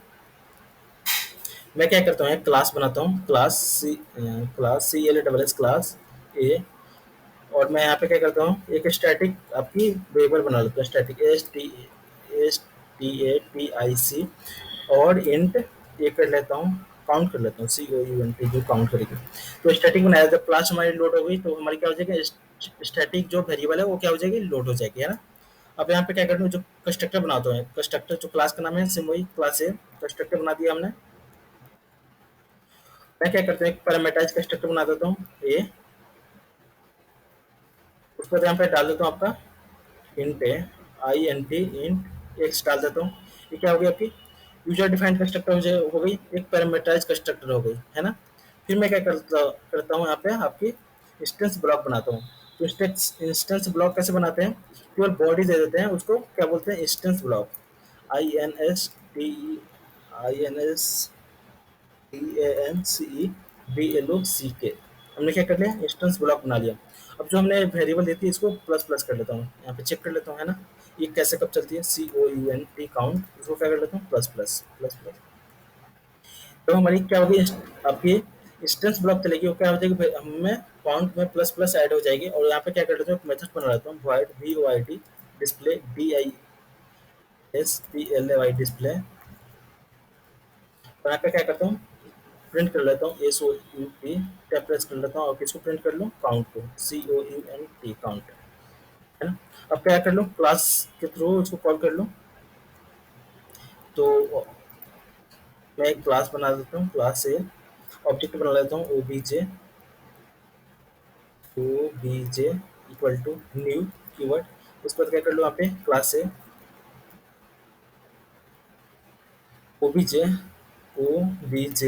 मैं क्या करता हूँ, एक क्लास बनाता हूँ, class C L double S class A. और मैं यहाँ पे क्या करता हूँ, एक स्टैटिक आपकी वेरिएबल बना लेता हूँ, स्टैटिक STATIC, और इंट ये कर लेता हूँ, काउंट कर लेता हूँ, COUNT जो काउंट करेगी। तो स्टैटिक बनाया, जब क्लास हमारी लोड हो गई तो हमारी क्या हो जाएगी, स्टैटिक जो वेरिएबल है वो क्या हो जाएगी, लोड हो जाएगी है ना। अब यहाँ पे क्या करना है, जो कंस्ट्रक्टर बनाता हूँ, कंस्ट्रक्टर जो क्लास का नाम है सिम वही क्लास है, कंस्ट्रक्टर बना दिया हमने। मैं क्या करता हूँ, एक पैरामीटराइज कंस्ट्रक्टर बना देता हूँ ये, उसके बाद यहाँ पे डाल देता हूँ आपका इंट है, INT इंट एक्स डाल देता हूँ। ये क्या हो गया आपकी, यूजर डिफाइंड कंस्ट्रक्टर हो गई, एक पैरामीटराइज कंस्ट्रक्टर हो गई, है ना। फिर मैं क्या करता हूँ, यहाँ पे आपकी इंस्टेंस ब्लॉक बनाता हूँ। तो इंस्टेंस ब्लॉक कैसे बनाते हैं, केवल बॉडी दे देते हैं, उसको क्या बोलते हैं, इंस्टेंस ब्लॉक। INSTENCEBLOCK। हमने क्या कर लिया, इंस्टेंस ब्लॉक बना लिया। अब जो हमने वेरिएबल देती है इसको प्लस प्लस कर लेता हूँ, यहाँ पे चेक कर लेता हूँ, है ना। ये कैसे कब चलती है, COUNT काउंट, इसको क्या कर लेता हूँ, प्लस प्लस प्लस प्लस। तो हमारी क्या होगी, आपकी इंस्टेंस ब्लॉक चलेगी, वो क्या हो जाएगी, हमें काउंट में प्लस प्लस ऐड हो जाएगी। और यहाँ पे क्या कर लेते हैं, मेथड बना लेता हूँ, void void display DISPLAY display. तो यहाँ पे क्या करता हूँ, प्रिंट कर लेता हूँ SOUT, टैब प्रेस कर लेता हूँ और किसको प्रिंट कर लूँ, काउंट को, COUNT काउंट, है ना। अब क्या कर लूँ, क्लास के थ्रू उसको कॉल कर लूँ। तो मैं एक क्लास बना देता हूँ, क्लास से ऑब्जेक्ट बना लेता हूँ, OBJ equal to new keyword. उसके बाद क्या कर लो, यहाँ पे क्लास से OBJ OBJ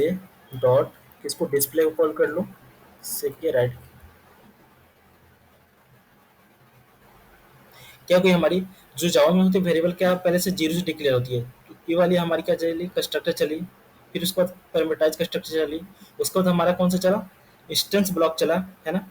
डॉट किसको, डिस्प्ले को कॉल कर लो, सेव किया, राइट। क्या कोई हमारी जो जावा में होती है वेरिएबल, क्या पहले से जीरो से डिक्लेयर होती है। तो ये वाली हमारी क्या चली, कंस्ट्रक्टर चली। फिर उसके बाद पैरामीटराइज कंस्ट्रक्टर चली। उसके बाद हमारा कौन सा चला, इंस्टेंस ब्लॉक चला, है ना।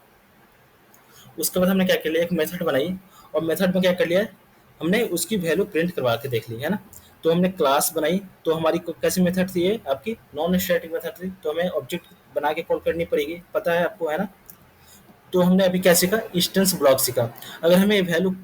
उसके बाद हमने क्या कर लिया, एक मेथड बनाई। और मेथड में क्या कर लिया है, हमने उसकी वैल्यू प्रिंट करवा के देख ली, है ना। तो हमने क्लास बनाई, तो हमारी कैसी मेथड थी ये, आपकी नॉन स्टैटिक मेथड थी, तो हमें ऑब्जेक्ट बना के कॉल करनी पड़ेगी, पता है आपको, है ना। तो हमने अभी क्या सीखा, इंस्टेंस ब्लॉक सीखा। अगर हमें वैल्यू,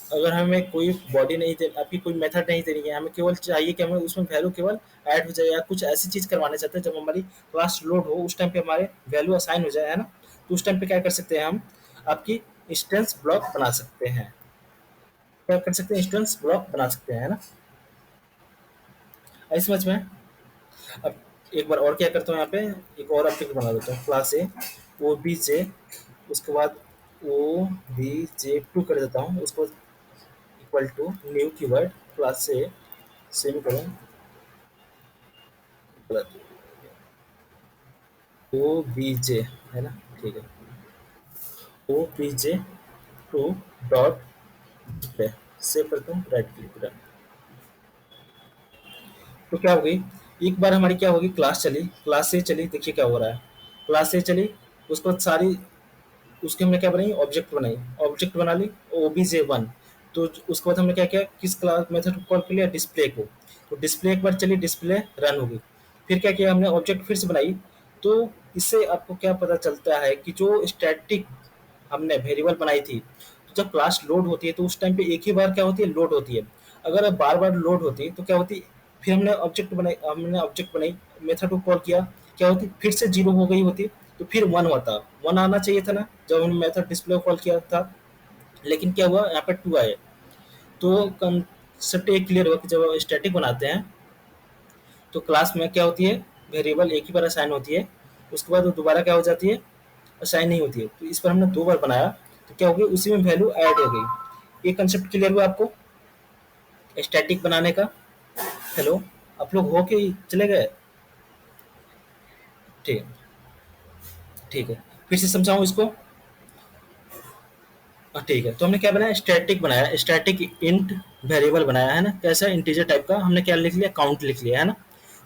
अगर हमें कोई बॉडी नहीं दे, आपकी कोई मेथड नहीं देनी है, हमें केवल चाहिए कि हमें उसमें वैल्यू केवल ऐड हो जाए, या कुछ ऐसी चीज करवाना चाहते हैं जब हमारी क्लास लोड हो, उस टाइम पे हमारे वैल्यू असाइन हो जाए, है ना। तो उस टाइम पे क्या कर सकते हैं हम, आपकी इंस्टेंस ब्लॉक बना सकते हैं। क्या कर सकते हैं, इंस्टेंस ब्लॉक बना सकते हैं, है ना। आई समझ में। अब एक बार और क्या करता हूँ, यहाँ पे एक और ऑब्जेक्ट बना देता हूँ, क्लास ए OBJ, उसके बाद OBJ2 कर देता हूँ, उसको equal to new keyword, class से सेम करूँ, OBJ, है ना, ठीक है। OBJ2 डॉट पे सेव करता हूँ, राइट क्लिक करा। तो क्या हो गई, एक बार हमारी क्या होगी, क्लास चली, क्लास से चली, देखिए क्या हो रहा है, क्लास से चली। उसके बाद सारी, उसके हमने क्या बनाई, ऑब्जेक्ट बनाई, ऑब्जेक्ट बना ली OBJ1। तो उसके बाद हमने क्या किया, किस क्लास मेथड को कॉल कर लिया, डिस्प्ले को। तो डिस्प्ले एक बार चली, डिस्प्ले रन हो गई। फिर क्या किया हमने, ऑब्जेक्ट फिर से बनाई। तो इससे आपको क्या पता चलता है कि जो स्टैटिक हमने वेरिएबल बनाई थी, तो जब क्लास लोड होती है तो उस टाइम पे एक ही बार क्या होती है, लोड होती है। अगर बार बार लोड होती है तो क्या होती, फिर हमने ऑब्जेक्ट बनाई, मेथड को कॉल किया, क्या होती, फिर से जीरो हो गई होती, तो फिर वन होता, वन आना चाहिए था ना जब हमने मेथड डिस्प्ले को कॉल किया था। लेकिन क्या हुआ, यहाँ पे टू आए। तो कंसेप्ट एक क्लियर हुआ कि जब स्टैटिक बनाते हैं तो क्लास में क्या होती है, वेरिएबल एक ही बार असाइन होती है, उसके बाद वो दोबारा क्या हो जाती है, असाइन नहीं होती है। तो इस पर हमने दो बार बनाया, तो क्या हो गई, उसी में वैल्यू ऐड हो गई। ये कंसेप्ट क्लियर हुआ आपको स्टैटिक बनाने का। हेलो, आप लोग हो के चले गए, ठीक है, ठीक है, फिर से समझाऊं इसको। ठीक है, तो हमने क्या बनाया, स्टैटिक बनाया, स्टैटिक इंट वेरिएबल बनाया, है ना। कैसा, इंटीजर टाइप का, हमने क्या लिख लिया, काउंट लिख लिया, है ना।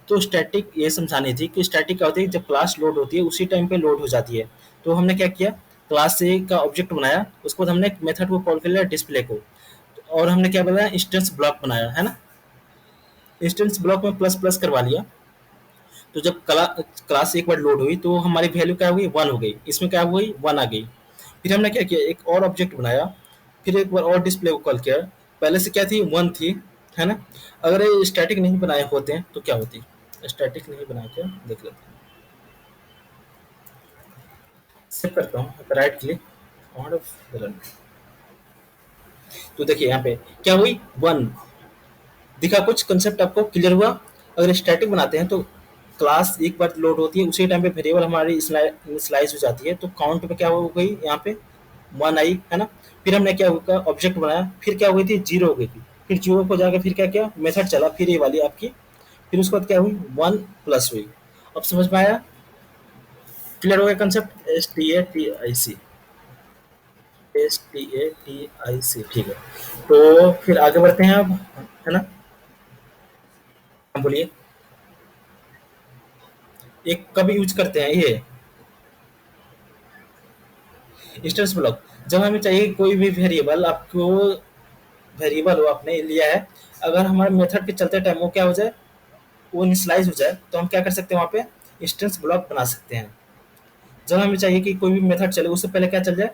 तो स्टैटिक ये समझानी थी कि स्टैटिक क्या होती है, जब क्लास लोड होती है उसी टाइम पे लोड हो जाती है। तो हमने क्या किया, क्लास से का ऑब्जेक्ट बनाया, उसके बाद हमने मेथड को कॉल कर लिया, डिस्प्ले को। और हमने क्या बनाया, इंस्टेंस ब्लॉक बनाया, है ना। इंस्टेंस ब्लॉक में प्लस प्लस करवा लिया। तो जब क्लास एक बार लोड हुई तो हमारी वैल्यू क्या हो गई, वन हो गई, इसमें क्या हो गई, वन आ गई। फिर हमने क्या किया, एक और ऑब्जेक्ट बनाया, फिर एक बार और डिस्प्ले को कॉल किया। पहले से क्या थी, वन थी, है ना। अगर ये स्टैटिक नहीं बनाए होते हैं तो क्या होती, स्टैटिक नहीं बना के देख लेते हैं। सेव करता हूँ, राइट क्लिक और रन। तो देखिए यहाँ पे क्या हुई, वन दिखा, कुछ कंसेप्ट आपको क्लियर हुआ। अगर स्टैटिक बनाते हैं तो क्लास एक बार लोड होती है, उसी टाइम पे वेरिएबल हमारी स्लाइस हो जाती है, तो काउंट में क्या हो गई, यहाँ पे वन आई, है ना। फिर हमने क्या होगा, ऑब्जेक्ट बनाया, फिर क्या हो गई थी, जीरो हो गई थी। फिर जीरो को जाकर फिर क्या किया, मेथड चला, फिर ये वाली आपकी फिर उसके बाद क्या हुई, वन प्लस हुई। अब समझ में आया? क्लियर हो गया concept? S T A T I C, S T A T I C, ठीक है। तो फिर आगे बढ़ते हैं अब, है ना? हाँ, बोलिए। एक कब यूज करते हैं ये इंस्टेंस ब्लॉक? जब हमें चाहिए कोई भी वेरिएबल, आपको वेरिएबल वो आपने लिया है, अगर हमारे मेथड के चलते टाइम वो क्या हो जाए, वो इनिशियलाइज हो जाए, तो हम क्या कर सकते हैं वहाँ पे इंस्टेंस ब्लॉक बना सकते हैं। जब हमें चाहिए कि कोई भी मेथड चले उससे पहले क्या चल जाए,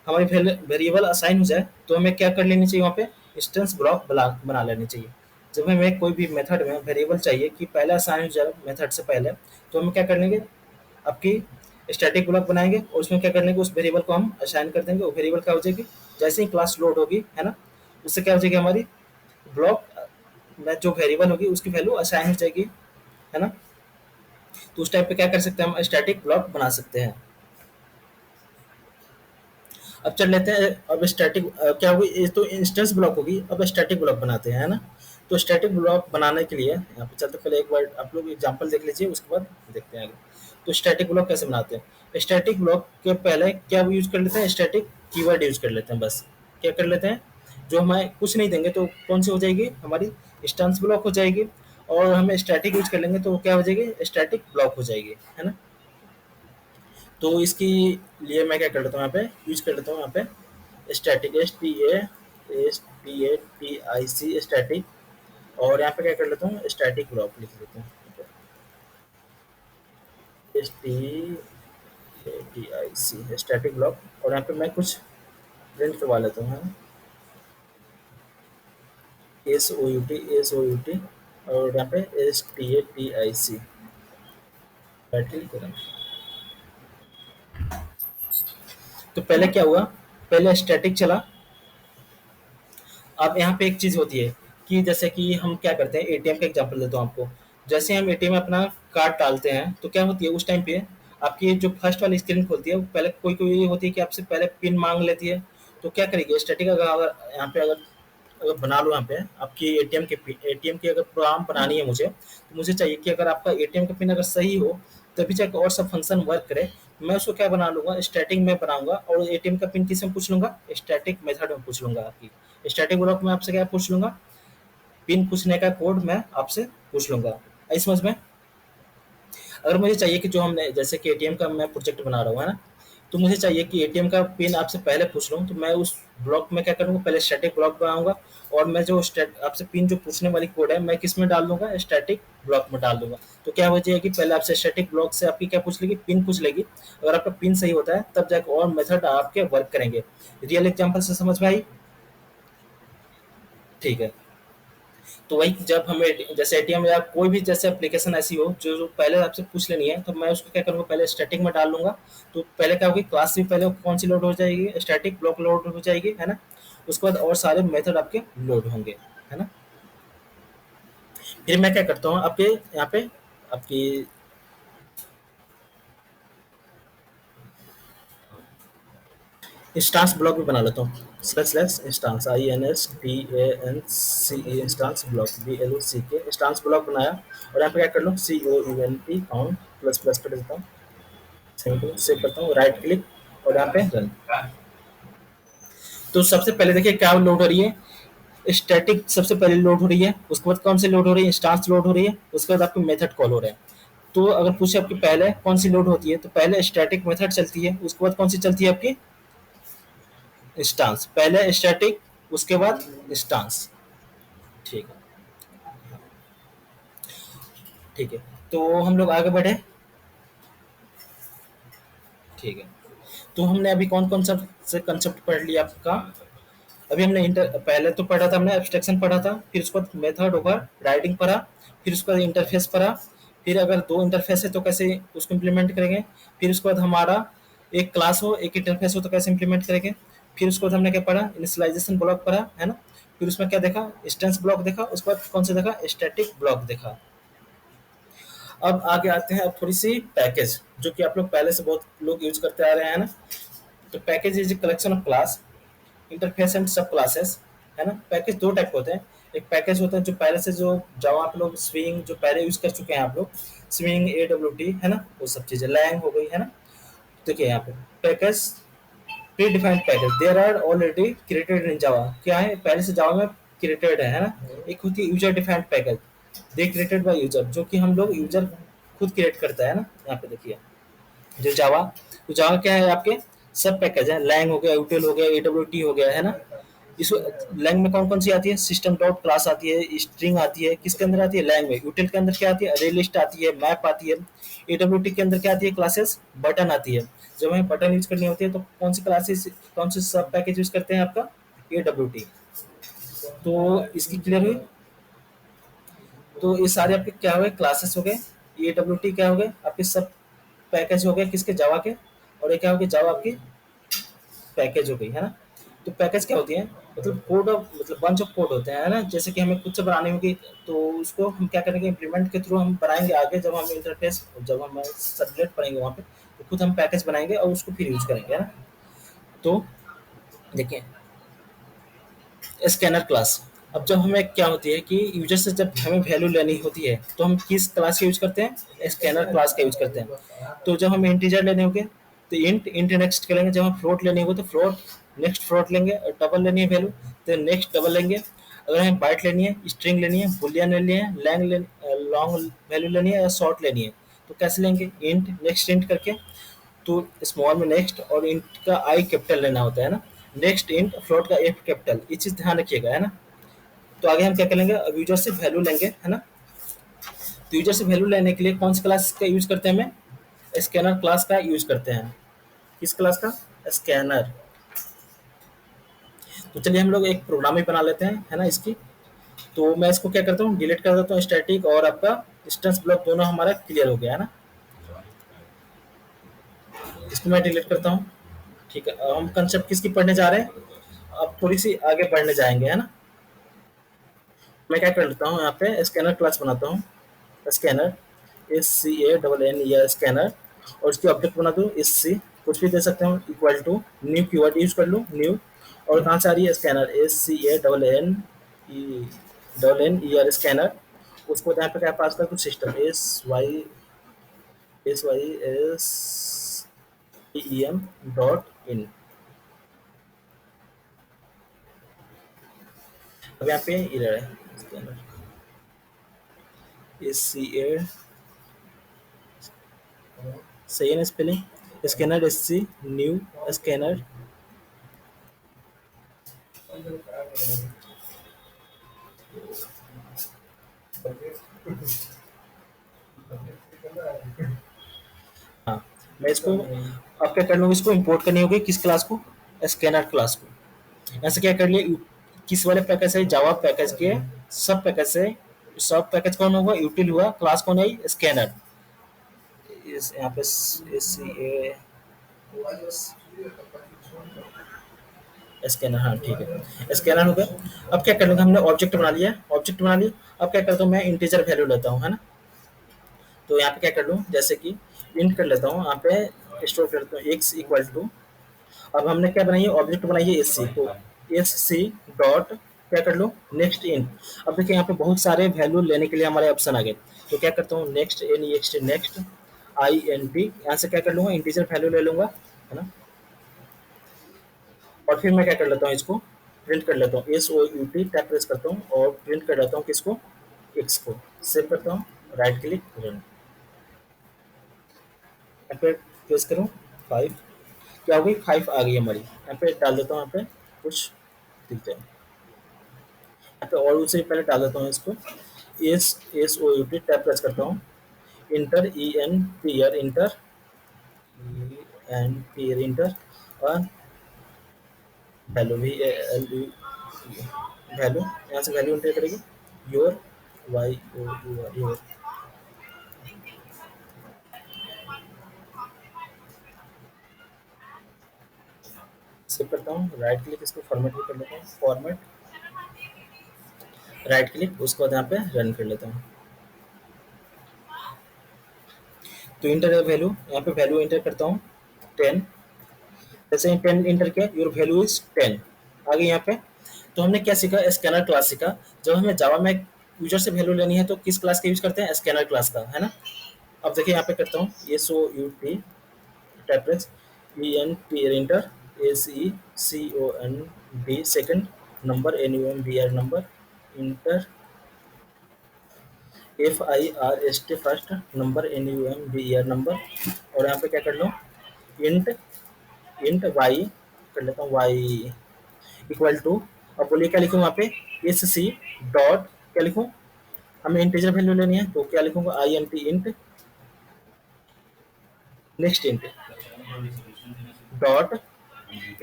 हमारी वेरिएबल असाइन हो जाए, तो हमें क्या कर लेनी चाहिए वहाँ पे, इंस्टेंस ब्लॉक बना लेनी चाहिए। जब हमें कोई भी मेथड में वेरिएबल चाहिए कि पहले असाइन हो जाए मेथड से पहले, तो हमें क्या कर लेंगे, आपकी स्टैटिक ब्लॉक बनाएंगे और उसमें क्या कर लेंगे, उस वेरिएबल को हम असाइन कर देंगे। वो वेरिएबल क्या हो जाएगी, जैसे ही क्लास लोड होगी, है ना, उससे क्या हो जाएगी, हमारी ब्लॉक में जो वेरिएबल होगी उसकी वैल्यू असाइन हो जाएगी, है ना। तो उस टाइप पे क्या कर सकते हैं, हम स्टैटिक ब्लॉक बना सकते हैं। अब चल लेते हैं, अब स्टैटिक क्या होगी, ये तो इंस्टेंस ब्लॉक होगी, अब स्टैटिक ब्लॉक बनाते हैं, है ना। तो स्टैटिक ब्लॉक बनाने के लिए यहाँ पे चलते, पहले एक बार आप लोग एग्जांपल देख लीजिए, उसके बाद देखते हैं आगे। तो स्टैटिक ब्लॉक कैसे बनाते हैं, स्टैटिक ब्लॉक के पहले क्या यूज कर लेते हैं, स्टैटिक कीवर्ड यूज कर लेते हैं, बस क्या कर लेते हैं, जो हमें कुछ नहीं देंगे तो कौन सी हो जाएगी, हमारी इंस्टेंस ब्लॉक हो जाएगी। और हमें स्टैटिक यूज कर लेंगे तो क्या हो जाएगी, स्टैटिक ब्लॉक हो जाएगी, है ना। तो इसकी लिए मैं क्या कर लेता हूँ, यहाँ पे यूज कर लेता हूँ, यहाँ पे स्टैटिक, STATIC स्टैटिक, और यहाँ पे क्या कर लेता हूँ, स्टैटिक ब्लॉक लिख लेता हूँ, STATIC स्टैटिक ब्लॉक। और यहाँ पे मैं कुछ प्रिंट करवा लेता हूँ, SOUT, और यहाँ पे STATIC बैटरी करें। तो पहले क्या हुआ, पहले स्टैटिक चला। अब यहाँ पे एक चीज होती है कि जैसे कि हम क्या करते हैं, एटीएम का एग्जांपल देता हूँ आपको। जैसे हम एटीएम में अपना कार्ड डालते हैं तो क्या होती है उस टाइम पे, आपकी जो फर्स्ट वाली स्क्रीन खोलती है वो पहले कोई कोई ये होती है कि आपसे पहले पिन मांग लेती है। तो क्या करेगी स्टैटिक, अगर अगर यहाँ पे अगर अगर बना लो, यहाँ पे आपकी एटीएम की अगर प्रोग्राम बनानी है मुझे, तो मुझे चाहिए कि अगर आपका एटीएम का पिन अगर सही हो तभी जाकर और सब फंक्शन वर्क करे। मैं उसको क्या बना लूंगा, स्टैटिक में बनाऊंगा, और एटीएम का पिन किस में पूछ लूंगा, स्टैटिक मेथड में पूछ लूंगा। आपकी स्टैटिक ब्लॉक में आपसे क्या पूछ लूंगा, पिन पूछने का कोड मैं आपसे पूछ लूंगा। आई समझ में? अगर मुझे चाहिए कि जो हमने जैसे कि एटीएम का मैं प्रोजेक्ट बना रहा हूँ, है ना, तो मुझे चाहिए कि एटीएम का पिन आपसे पहले पूछ लूँ, तो मैं उस ब्लॉक में क्या करूँगा, पहले स्टैटिक ब्लॉक बनाऊंगा। और मैं जो आपसे पिन जो पूछने वाली कोड है मैं किस में डाल दूंगा, स्टैटिक ब्लॉक में डाल दूंगा। तो क्या हो जाएगी, पहले आपसे स्टैटिक ब्लॉक से आपकी क्या पूछ लेगी, पिन पूछ लेगी। अगर आपका पिन सही होता है तब जाकर और मेथड आपके वर्क करेंगे। रियल एग्जाम्पल से समझ में आई? ठीक है। तो वही जब हमें जैसे एटीएम या कोई भी जैसे एप्लीकेशन ऐसी हो जो पहले आपसे पूछ लेनी है, तो मैं उसको क्या करूँगा, पहले स्टैटिक में डाल लूंगा। तो पहले क्या होगी, क्लास भी पहले कौन सी लोड हो जाएगी, स्टैटिक ब्लॉक लोड हो जाएगी, है ना। उसके बाद और सारे मेथड आपके लोड होंगे, है ना। फिर मैं क्या करता हूँ आपके यहाँ पे आपकी इंस्टांस ब्लॉक भी बना लेता हूँ। Slash instance, INSTANCE instance block, BLOCK instance block बनाया। और यहाँ पे क्या कर लो, COUNT काउंट प्लस प्लस कर देता हूँ, सेव करता हूँ, राइट क्लिक, और यहाँ पे रन। तो सबसे पहले देखिए क्या लोड हो रही है, स्टैटिक सबसे पहले लोड हो रही है। उसके बाद कौन सी लोड हो रही है, इंस्टांस लोड हो रही है। उसके बाद आपके मेथड कॉल हो रहे हैं। तो अगर पूछे आपकी पहले कौन सी लोड होती है, तो पहले स्टैटिक मेथड चलती है, उसके बाद कौन सी चलती है आपकी इंस्टांस, पहले स्टैटिक उसके बाद इंस्टांस। ठीक है, ठीक है। तो हम लोग आगे बढ़े। ठीक है। तो हमने अभी कौन कौन सा से कंसेप्ट पढ़ लिया आपका। अभी हमने इंटर पहले तो पढ़ा था, हमने एब्स्ट्रैक्शन पढ़ा था, फिर उसके बाद मेथड ओवर राइटिंग पढ़ा, फिर उसके बाद इंटरफेस पढ़ा। फिर अगर दो इंटरफेस है तो कैसे उसको इम्प्लीमेंट करेंगे। फिर उसके बाद हमारा एक क्लास हो एक इंटरफेस हो तो कैसे इम्प्लीमेंट करेंगे। फिर उसके बाद हमने क्या पढ़ा, इनिशियलाइजेशन ब्लॉक पढ़ा, है ना। फिर उसमें क्या देखा, इंस्टेंस ब्लॉक देखा। उसके बाद कौन सा देखा, स्टैटिक ब्लॉक देखा। अब आगे आते हैं, अब थोड़ी सी पैकेज जो कि आप लोग पहले से बहुत लोग यूज करते आ रहे हैं ना। तो package is collection of class interface and सब क्लासेस, है ना। पैकेज दो टाइप के होते हैं, एक पैकेज होता है जो पहले से, जो जावा आप लोग स्विंग जो पहले यूज कर चुके हैं आप लोग, स्विंग AWT है ना, वो सब चीजें लैंग हो गई है ना। देखिए यहाँ पे package, predefined package there are already created in Java, क्या है पहले से जावा में क्रिएटेड है ना। एक होती है user defined package, they created by user, जो कि हम लोग यूजर खुद क्रिएट करता है ना। यहाँ पे देखिए जो जावा, तो जावा क्या है आपके सब पैकेज है, लैंग हो गया, यूटिल हो गया, AWT हो गया है ना। इस लैंग में कौन कौन सी आती है, सिस्टम डॉट क्लास आती है, स्ट्रिंग आती है, किसके अंदर आती है, लैंग में। यूटिल के अंदर क्या आती है, अरे लिस्ट आती है, मैप आती है। AWT के अंदर क्या आती है, क्लासेस बटन आती है। जब हमें बटन यूज करनी होती है तो कौन सी क्लासेस, कौन से सब पैकेज यूज करते हैं आपका, AWT। तो इसकी क्लियर हुई। तो ये सारे आपके क्या हो गए, क्लासेस हो गए। AWT क्या हो गए, आपके सब पैकेज हो गए किसके, जावा के। और ये क्या हो गया, जावा आपकी पैकेज हो गई है ना। तो पैकेज क्या होती है, मतलब कोड ऑफ, मतलब बंच ऑफ कोड होते हैं है ना, जैसे कि हमें खुद से बनानी होगी तो उसको हम क्या करेंगे, इंप्लीमेंट के थ्रू हम बनाएंगे आगे, जब हम इंटरफेस, जब हम सर्वलेट पढ़ेंगे वहाँ पे, तो खुद हम पैकेज बनाएंगे और उसको फिर यूज करेंगे है ना। तो देखिए स्कैनर क्लास, अब जब हमें क्या होती है कि यूजर से जब हमें वैल्यू लेनी होती है तो हम किस क्लास का यूज करते हैं, स्कैनर क्लास का यूज करते हैं। तो जब हमें इंटीजर लेने होंगे तो इंट इंट नेक्स्ट करेंगे, जब हम फ्लोट लेने होंगे तो फ्लोट नेक्स्ट फ्लोट लेंगे, और डबल लेनी है वैल्यू तो नेक्स्ट डबल लेंगे। अगर हमें बाइट लेनी है, स्ट्रिंग लेनी है, बुलियन लेनी है, लॉन्ग वैल्यू लेनी है या शॉर्ट लेनी है, तो कैसे लेंगे, इंट नेक्स्ट इंट करके। तो स्मॉल में नेक्स्ट और इंट का आई कैपिटल लेना होता है ना, नेक्स्ट इंट फ्लोट का एफ कैपिटल, ये चीज ध्यान रखिएगा है ना। तो आगे हम क्या करेंगे, अब यूजर से वैल्यू लेंगे है ना। तो यूजर से वैल्यू लेने के लिए कौन सी क्लास का यूज करते हैं, हमें स्कैनर क्लास का यूज करते हैं। किस क्लास का, स्कैनर। तो चलिए हम लोग एक प्रोग्राम ही बना लेते हैं है ना इसकी। तो मैं इसको क्या करता हूँ, डिलीट कर देता हूँ, स्टैटिक और आपका डिस्टेंस ब्लॉक दोनों हमारा क्लियर हो गया है ना। इसको मैं डिलीट करता हूँ। ठीक है, अब हम कंसेप्ट किसकी पढ़ने जा रहे हैं, अब थोड़ी सी आगे बढ़ने जाएंगे है ना। मैं क्या कर लेता हूँ, यहाँ पे स्कैनर क्लास बनाता हूँ, स्कैनर SCANN या स्कैनर, और इसकी ऑब्जेक्ट बना दूँ SC, कुछ भी दे सकते हो, equal to new keyword use कर लूँ, न्यू। और कहाँ से आ रही है, स्कैनर SCANNER स्कैनर। उसको यहाँ पे क्या पास कर, कुछ सिस्टम SYSYM डॉट इन। अब यहाँ पे इरर है, स्कैनर SCA, सही है ना spelling, scanner SC new scanner. हाँ, मैं इसको अब क्या कर लूँगा, इसको इंपोर्ट करनी होगी किस क्लास को, स्कैनर क्लास को। ऐसे क्या कर लिए, किस वाले पैकेज है, जावा पैकेज के सब पैकेज से, सब पैकेज कौन होगा, यूटिल हुआ, क्लास कौन है, स्कैनर। इस यहाँ पे SCA स्कैनर, हाँ ठीक है, स्कैनर हो गया। अब क्या कर लूँगा, हमने ऑब्जेक्ट बना लिया, ऑब्जेक्ट बना लिया। अब क्या करता हूँ, मैं इंटीजर वैल्यू लेता हूँ है ना। तो यहाँ पे क्या कर लूँ, जैसे कि इंट कर लेता हूँ, यहाँ पे स्टोर कर लेता हूँ एक्स इक्वल टू। अब हमने क्या बनाई है, ऑब्जेक्ट बनाई है SC, तो SC डॉट क्या कर लो, नेक्स्ट इंट। अब देखिए यहाँ पे बहुत सारे वैल्यू लेने के लिए हमारे ऑप्शन आ गए। तो क्या करता हूँ, नेक्स्ट NEXT नेक्स्ट INT, यहाँ से क्या कर लूँगा, इंटीजर वैल्यू ले लूँगा है ना। और फिर मैं क्या कर लेता हूँ, इसको प्रिंट कर लेता हूँ, SOUT टैप प्रेस करता हूँ और प्रिंट कर लेता हूँ किसको, एक्स को। सेव करता हूँ, राइट क्लिक रन, यहाँ पे प्रेस करूँ 5, क्या हो गई, 5 आ गई हमारी। यहाँ पे डाल देता हूँ, यहाँ पे कुछ दिख जाए, यहाँ पे और उससे पहले डाल देता हूँ इसको, SOUT टैप प्रेस करता हूँ, inter ENTR inter, ENTR inter, और वैल्यू भी वैल्यू, यहाँ से वैल्यू इंटर करेगी, योर YOUR योर। सेव करता हूँ, राइट क्लिक, इसको फॉर्मेट भी कर लेता हूँ, फॉर्मेट, राइट क्लिक, उसके बाद यहाँ पे रन कर लेता हूँ। तो इंटर वैल्यू, यहाँ पे वैल्यू इंटर करता हूँ 10, जैसे ही 10 इंटर किया, योर वैल्यू इज 10 आ गई यहाँ पे। तो हमने क्या सीखा, स्कैनर क्लास सीखा। जब हमें जावा में यूजर से वैल्यू लेनी है तो किस क्लास का यूज करते हैं, स्कैनर क्लास का, है ना। अब देखिए यहाँ पे करता हूँ, S O U T tablets, E N T enter, S E C O N D second, number N U M B R number, enter F I R S T first, number N U M B R number. और यहाँ पे क्या कर लो, int int Y कर लेता हूँ, Y equal to, अब बोलिए क्या लिखूँ वहाँ पे, एस सी डॉट, क्या लिखूँ, हमें इंटीजर वैल्यू लेनी है तो क्या लिखूंगा, I N T int, next int dot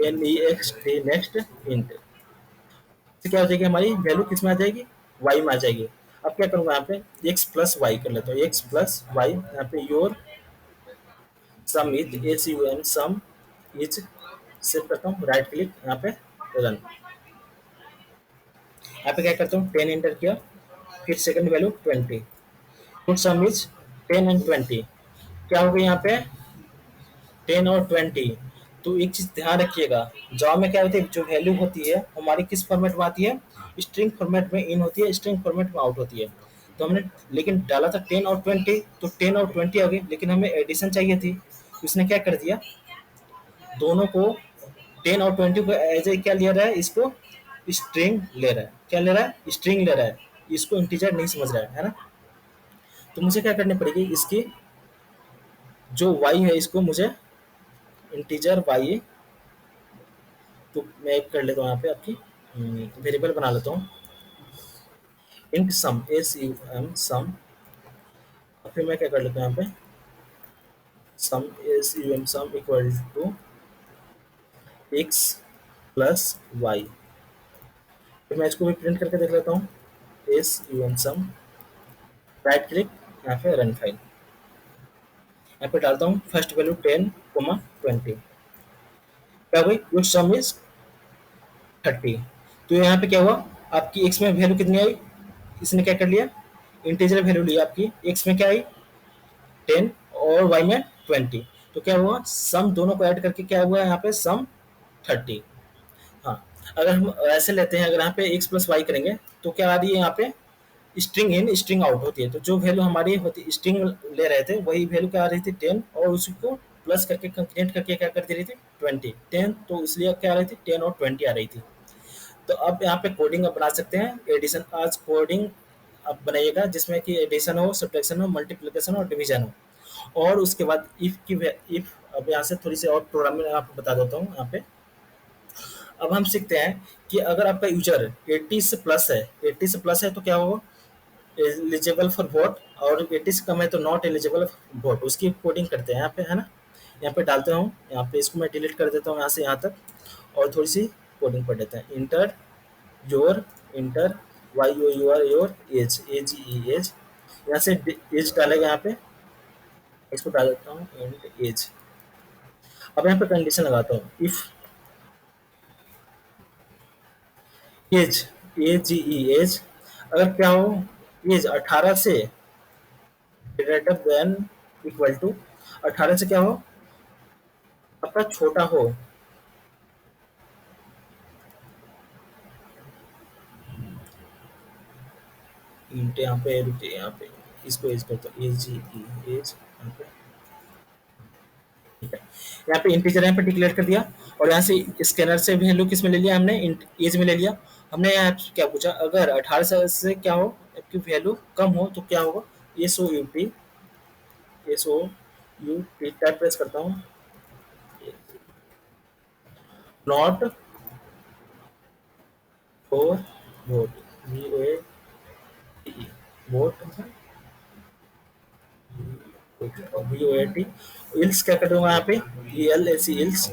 N E X T next int. तो क्या हो जाएगी, हमारी वैल्यू किस में आ जाएगी, वाई में आ जाएगी। अब क्या करूंगा यहाँ पे, एक्स प्लस वाई कर लेता हूँ, एक्स प्लस वाई, यहाँ पे your sum is S U M sum is, save करता हूँ, राइट क्लिक यहाँ पे, रन। यहाँ पे क्या करता हूँ, 10 एंटर किया, फिर second value 20, good some is 10 and 20, क्या हो गई यहाँ पे 10 और 20। तो एक चीज ध्यान रखिएगा, जावा में क्या होती है, जो वैल्यू होती है हमारी किस फॉर्मेट में आती है, स्ट्रिंग फॉर्मेट में इन होती है, स्ट्रिंग फॉर्मेट में आउट होती है। तो हमने लेकिन डाला था 10 और 20, तो 10 और 20 आ गई, लेकिन हमें एडिशन चाहिए थी, तो इसने क्या कर दिया, दोनों को 10 और 20 को एज ए क्या ले रहा है, इसको स्ट्रिंग ले रहा है, क्या ले रहा है, स्ट्रिंग ले रहा है, इसको इंटीजर नहीं समझ रहा है ना। तो मुझे क्या करनी पड़ेगी, इसकी जो y है इसको मुझे इंटीजर y, तो मैं एक कर लेता हूँ यहाँ पे आपकी वेरिएबल बना लेता हूँ, int sum, S U M sum, और फिर मैं क्या कर लेता हूँ यहाँ पे, sum S U M sum equal to X plus Y. फिर मैं इसको भी प्रिंट करके देख लेता हूँ, S U M sum, right click यहाँ पे रन फाइल, यहाँ पे डालता हूँ फर्स्ट वैल्यू 10 कोमा 20, क्या हुई, योर सम इज 30। तो यहाँ पे क्या हुआ, आपकी एक्स में वैल्यू कितनी आई, इसने क्या कर लिया, इंटीजर वैल्यू ली आपकी, एक्स में क्या आई 10 और वाई में 20, तो क्या हुआ, सम दोनों को ऐड करके क्या हुआ यहाँ पे सम 30। हाँ, अगर हम ऐसे लेते हैं, अगर यहाँ पे एक्स प्लस वाई करेंगे तो क्या आ रही है यहाँ पे, स्ट्रिंग इन स्ट्रिंग आउट होती है, तो जो वैल्यू हमारी होती स्ट्रिंग ले रहे थे वही वैल्यू क्या आ रही थी 10, और उसको प्लस करके कंक्रीट करके क्या कर दे रही थी 20 10, तो इसलिए क्या आ रही थी 10 और 20 आ रही थी। तो अब यहाँ पे कोडिंग अब बना सकते हैं, एडिशन, आज कोडिंग अब बनाइएगा जिसमें कि एडिशन हो, सब्ट्रैक्शन हो, मल्टीप्लिकेशन हो और डिवीजन हो। और उसके बाद इफ की, इफ, अब यहाँ से थोड़ी सी और प्रोग्रामिंग आपको बता देता हूँ यहाँ पे। अब हम सीखते हैं कि अगर आपका यूजर 80 से प्लस है, 80 से प्लस है तो क्या होगा, एलिजिबल फॉर वोट, और 80 से कम है तो नॉट एलिजिबल फॉर वोट, उसकी कोडिंग करते हैं यहाँ पे, है ना। यहाँ पे डालते हूँ, यहाँ पे इसको मैं डिलीट कर देता हूँ यहाँ से यहाँ तक, और थोड़ी सी कोडिंग पढ़ लेते हैं, enter your, enter Y O U R your age, age E age, यहाँ से एज डालेगा यहाँ पे, इसको डाल देता हूँ एंड एज। अब यहाँ पे कंडीशन लगाता हूँ, if age, age E age, अगर क्या हो, एज 18 से ग्रेटर देन इक्वल टू, 18 से क्या हो, आपका छोटा हो, इंट यहाँ पे रुकिए, यहाँ पे इसको एज करता हूँ, एज ई एज, यहाँ पे ठीक है, यहाँ पे इंटीजर यहाँ पे डिक्लेयर कर दिया, और यहाँ से स्कैनर से वैल्यू किस में ले लिया हमने, एज में ले लिया। हमने यहाँ क्या पूछा, अगर 18 से क्या हो, आपकी वैल्यू कम हो तो क्या होगा, S O U T, S O U T type press करता हूँ, not for vote, V O A T, vote, V O A T, else क्या कर दूंगा यहाँ पे, E L S E else,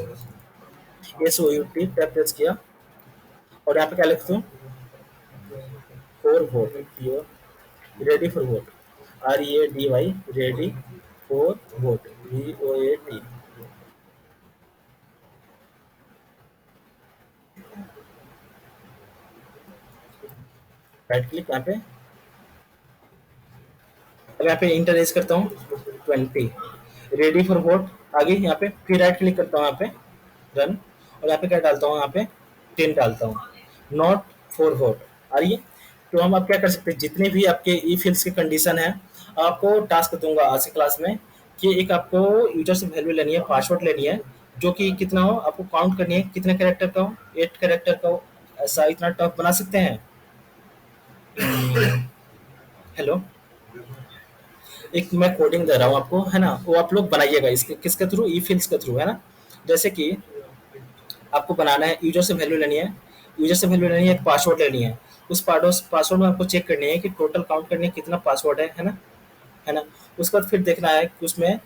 S O U T type press किया, और यहाँ पे क्या लिखता हूँ, for vote, ready for vote, R E A D Y, ready for vote, V O A T, right click यहाँ पे, अब यहाँ पे इंटर एज करता हूँ 20, रेडी फॉर वोट आ गई यहाँ पे, फिर राइट क्लिक करता हूँ यहाँ पे, रन, और यहाँ पे क्या डालता हूँ, यहाँ पे 10 डालता हूँ, नॉट फॉर वॉट आ रही है। तो हम अब क्या कर सकते हैं, जितने भी आपके ई फिल्स की कंडीशन है, आपको टास्क दूंगा आज की क्लास में कि एक आपको यूजर से वैल्यू लेनी है, पासवर्ड लेनी है, जो कि कितना हो आपको काउंट करनी है, कितने कैरेक्टर का हो, 8 कैरेक्टर का हो। ऐसा इतना टफ बना सकते हैं। हेलो, एक मैं कोडिंग दे रहा हूँ आपको, है ना, वो आप लोग बनाइएगा इसके किसके थ्रू, ई फिल्स के थ्रू, है ना। जैसे कि आपको बनाना है, यूजर से वैल्यू लेनी है, यूजर से वैल्यू लेनी है, एक पासवर्ड लेनी है। उस पासवर्ड में आपको चेक करनी है कि टोटल काउंट करनी है कितना पासवर्ड है ना, है ना। उसके बाद फिर देखना है कि उसमें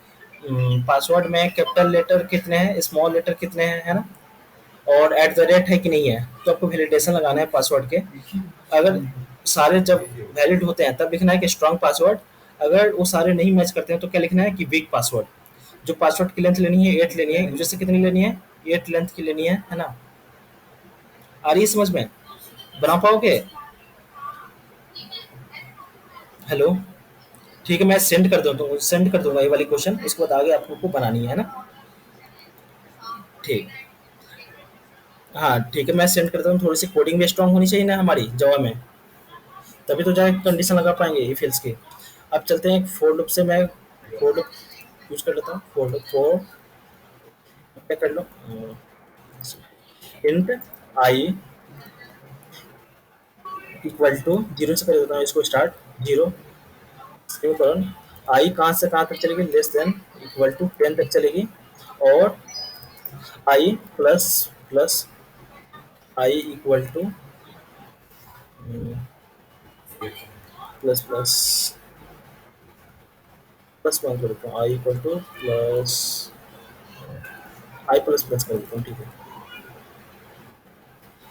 पासवर्ड में कैपिटल लेटर कितने हैं, स्मॉल लेटर कितने हैं, है ना, और एट द रेट है कि नहीं है। तो आपको वैलिडेशन लगाना है पासवर्ड के। अगर सारे जब वैलिड होते हैं तब लिखना है कि स्ट्रांग पासवर्ड। अगर वो सारे नहीं मैच करते हैं तो क्या लिखना है कि वीक पासवर्ड। जो पासवर्ड की लेंथ लेनी है 8 लेनी है, यूजर से कितनी लेनी है, 8 लेंथ की लेनी है ना। आ रही है समझ में, बना पाओगे। हेलो, ठीक है, मैं सेंड कर दूंगा ये वाली क्वेश्चन, उसके बाद आगे आपको बनानी है ना। ठीक, हाँ ठीक है, मैं सेंड करता हूँ। थोड़ी सी कोडिंग भी स्ट्रांग होनी चाहिए ना हमारी जावा में, तभी तो जाके कंडीशन लगा पाएंगे ये फील्ड्स की। अब चलते हैं फोर लूप से, मैं फोर लूप यूज कर लेता हूँ। फोर लूप फोर क्या कर लो, int I equal to zero से कर देता हूँ इसको स्टार्ट, जीरो सेमीकोलन। आई कहाँ से कहाँ तक चलेगी, लेस देन इक्वल टू 10 तक चलेगी। और I plus plus I equal to plus plus plus one कर देता हूँ, I equal to plus I plus plus कर देता हूँ, ठीक है।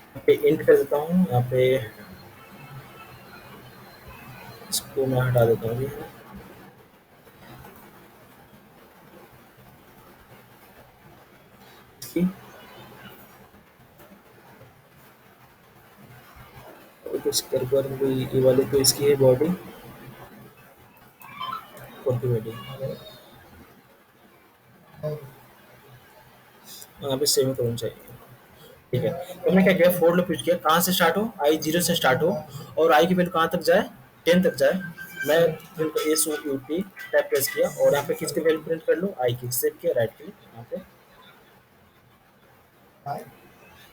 यहाँ पे इंट कर देता हूँ, यहाँ पे इसको मैं हटा देता हूँ, इसकी कुछ कर पर ये वाली तो इसकी है बॉडी, बॉडी यहाँ पे सेम करना चाहिए। ठीक है, तो हमने क्या किया, फोर लूप यूज किया, कहाँ से स्टार्ट हो, आई जीरो से स्टार्ट हो और आई की वैल्यू कहाँ तक जाए, 10 तक जाए। मैं S O U T tap press किया और यहाँ पे किसकी वैल्यू प्रिंट कर लो, आई की, सेव किया, राइट क्लिक यहाँ पे।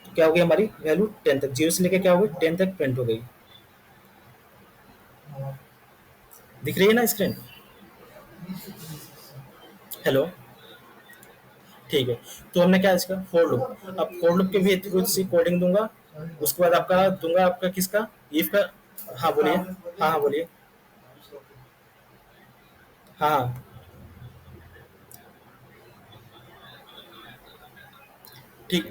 तो क्या हो गई हमारी वैल्यू 10 तक, जीरो से लेकर क्या हो गई 10 तक प्रिंट हो गई। दिख रही है ना स्क्रीन। हेलो, ठीक है। तो हमने क्या इसका फोर लूप, अब फोर लूप के भी थ्रू सी कोडिंग दूंगा। उसके बाद आपका दूंगा आपका किसका, इफ का। हाँ बोलिए, हाँ हाँ बोलिए। हाँ ठीक,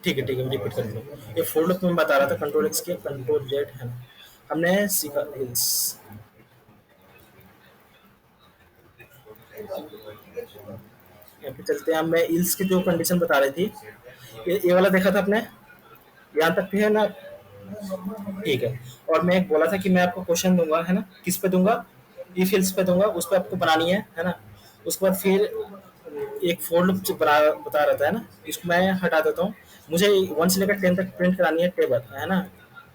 ठीक है, मैं रिपीट कर दूँ। ये फोर लूप में बता रहा था, कंट्रोल एक्स किया, कंट्रोल जेड है ना, हमने सीखा इस। यहाँ पे चलते हैं, अब मैं इल्स की जो कंडीशन बता रही थी, ये वाला देखा था आपने, यहाँ तक है ना। ठीक है, और मैं एक बोला था कि मैं आपको क्वेश्चन दूंगा, है ना, किस पे दूंगा, ई फिल्स पे दूंगा, उस पर आपको बनानी है ना। उसके बाद फिर एक फोर लूप बता रहता है ना, इसको मैं हटा देता हूँ। मुझे 1 से लेकर 10 तक प्रिंट करानी है टेबल, है ना,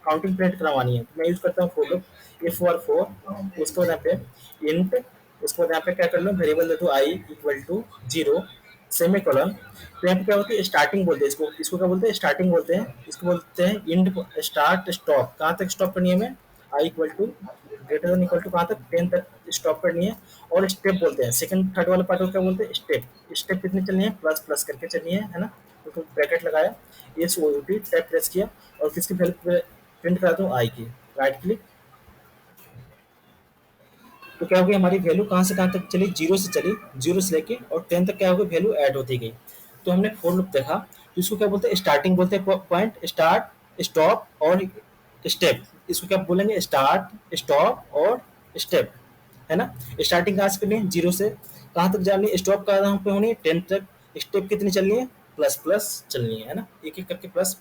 काउंटिंग प्रिंट करवानी है, तो मैं यूज करता हूँ for loop, if for four. उसके बाद यहाँ पे इंट, उसके बाद यहाँ पे क्या कर लो, वेरिएबल दे दो I equal to zero semicolon. तो यहाँ पे क्या होती है, स्टार्टिंग बोलते हैं इसको, इसको क्या बोलते हैं, स्टार्टिंग बोलते हैं, इसको बोलते हैं इंड स्टार्ट स्टॉप। कहाँ तक स्टॉप करनी है हमें, I equal to greater than equal to कहाँ तक, 10 तक स्टॉप करनी है। और स्टेप बोलते हैं, सेकंड थर्ड वाला पार्ट को क्या बोलते हैं, स्टेप। स्टेप कितनी चलनी है, प्लस प्लस करके चलनी है ना। तो ब्रैकेट लगाया, S O U T tap press किया और किसकी वैल्यू प्रिंट करा दूँ, आई की, राइट क्लिक। तो क्या हो गई हमारी वैल्यू कहाँ से कहाँ तक चली, जीरो से चली, जीरो से लेके और 10 तक क्या हो गई, वैल्यू ऐड होती गई। तो हमने फोर लूप देखा, तो इसको क्या बोलते हैं, स्टार्टिंग बोलते हैं, पॉइंट, स्टार्ट स्टॉप और स्टेप। इसको क्या बोलेंगे, स्टार्ट स्टॉप और स्टेप, है ना। स्टार्टिंग कहाँ से करनी है, जीरो से कहाँ तक जानी है, स्टॉप कहाँ पे होनी है, 10 तक, स्टेप कितनी चलनी है, प्लस प्लस चलनी है ना, एक एक करके प्लस।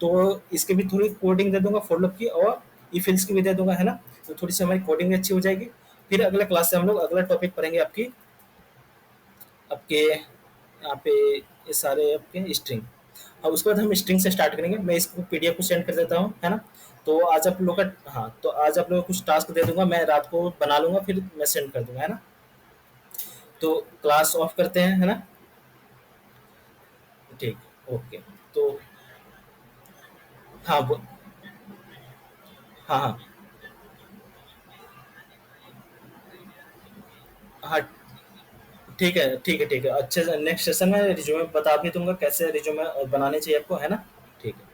तो इसके भी थोड़ी कोडिंग दे दूंगा फोर लूप की, और ई फिल्स की भी दे दूंगा, है ना। तो थोड़ी सी हमारी कोडिंग अच्छी हो जाएगी। फिर अगले क्लास से हम लोग अगला टॉपिक पढ़ेंगे, आपकी आपके यहाँ पे ये सारे आपके स्ट्रिंग। अब उसके बाद हम स्ट्रिंग से स्टार्ट करेंगे। मैं इसको पीडीएफ को सेंड कर देता हूँ, है ना? तो आज आप लोग का, हाँ, तो आज आप लोग को कुछ टास्क दे दूंगा, मैं रात को बना लूंगा, फिर मैं सेंड कर दूंगा, है ना? तो क्लास ऑफ करते हैं, है ना? ठीक, ओके। तो हाँ हाँ हाँ हाँ, ठीक है ठीक है ठीक है, अच्छे से नेक्स्ट सेशन में रिज्यूमे बता भी दूंगा, कैसे रिज्यूमे बनाने चाहिए आपको, है ना? ठीक है।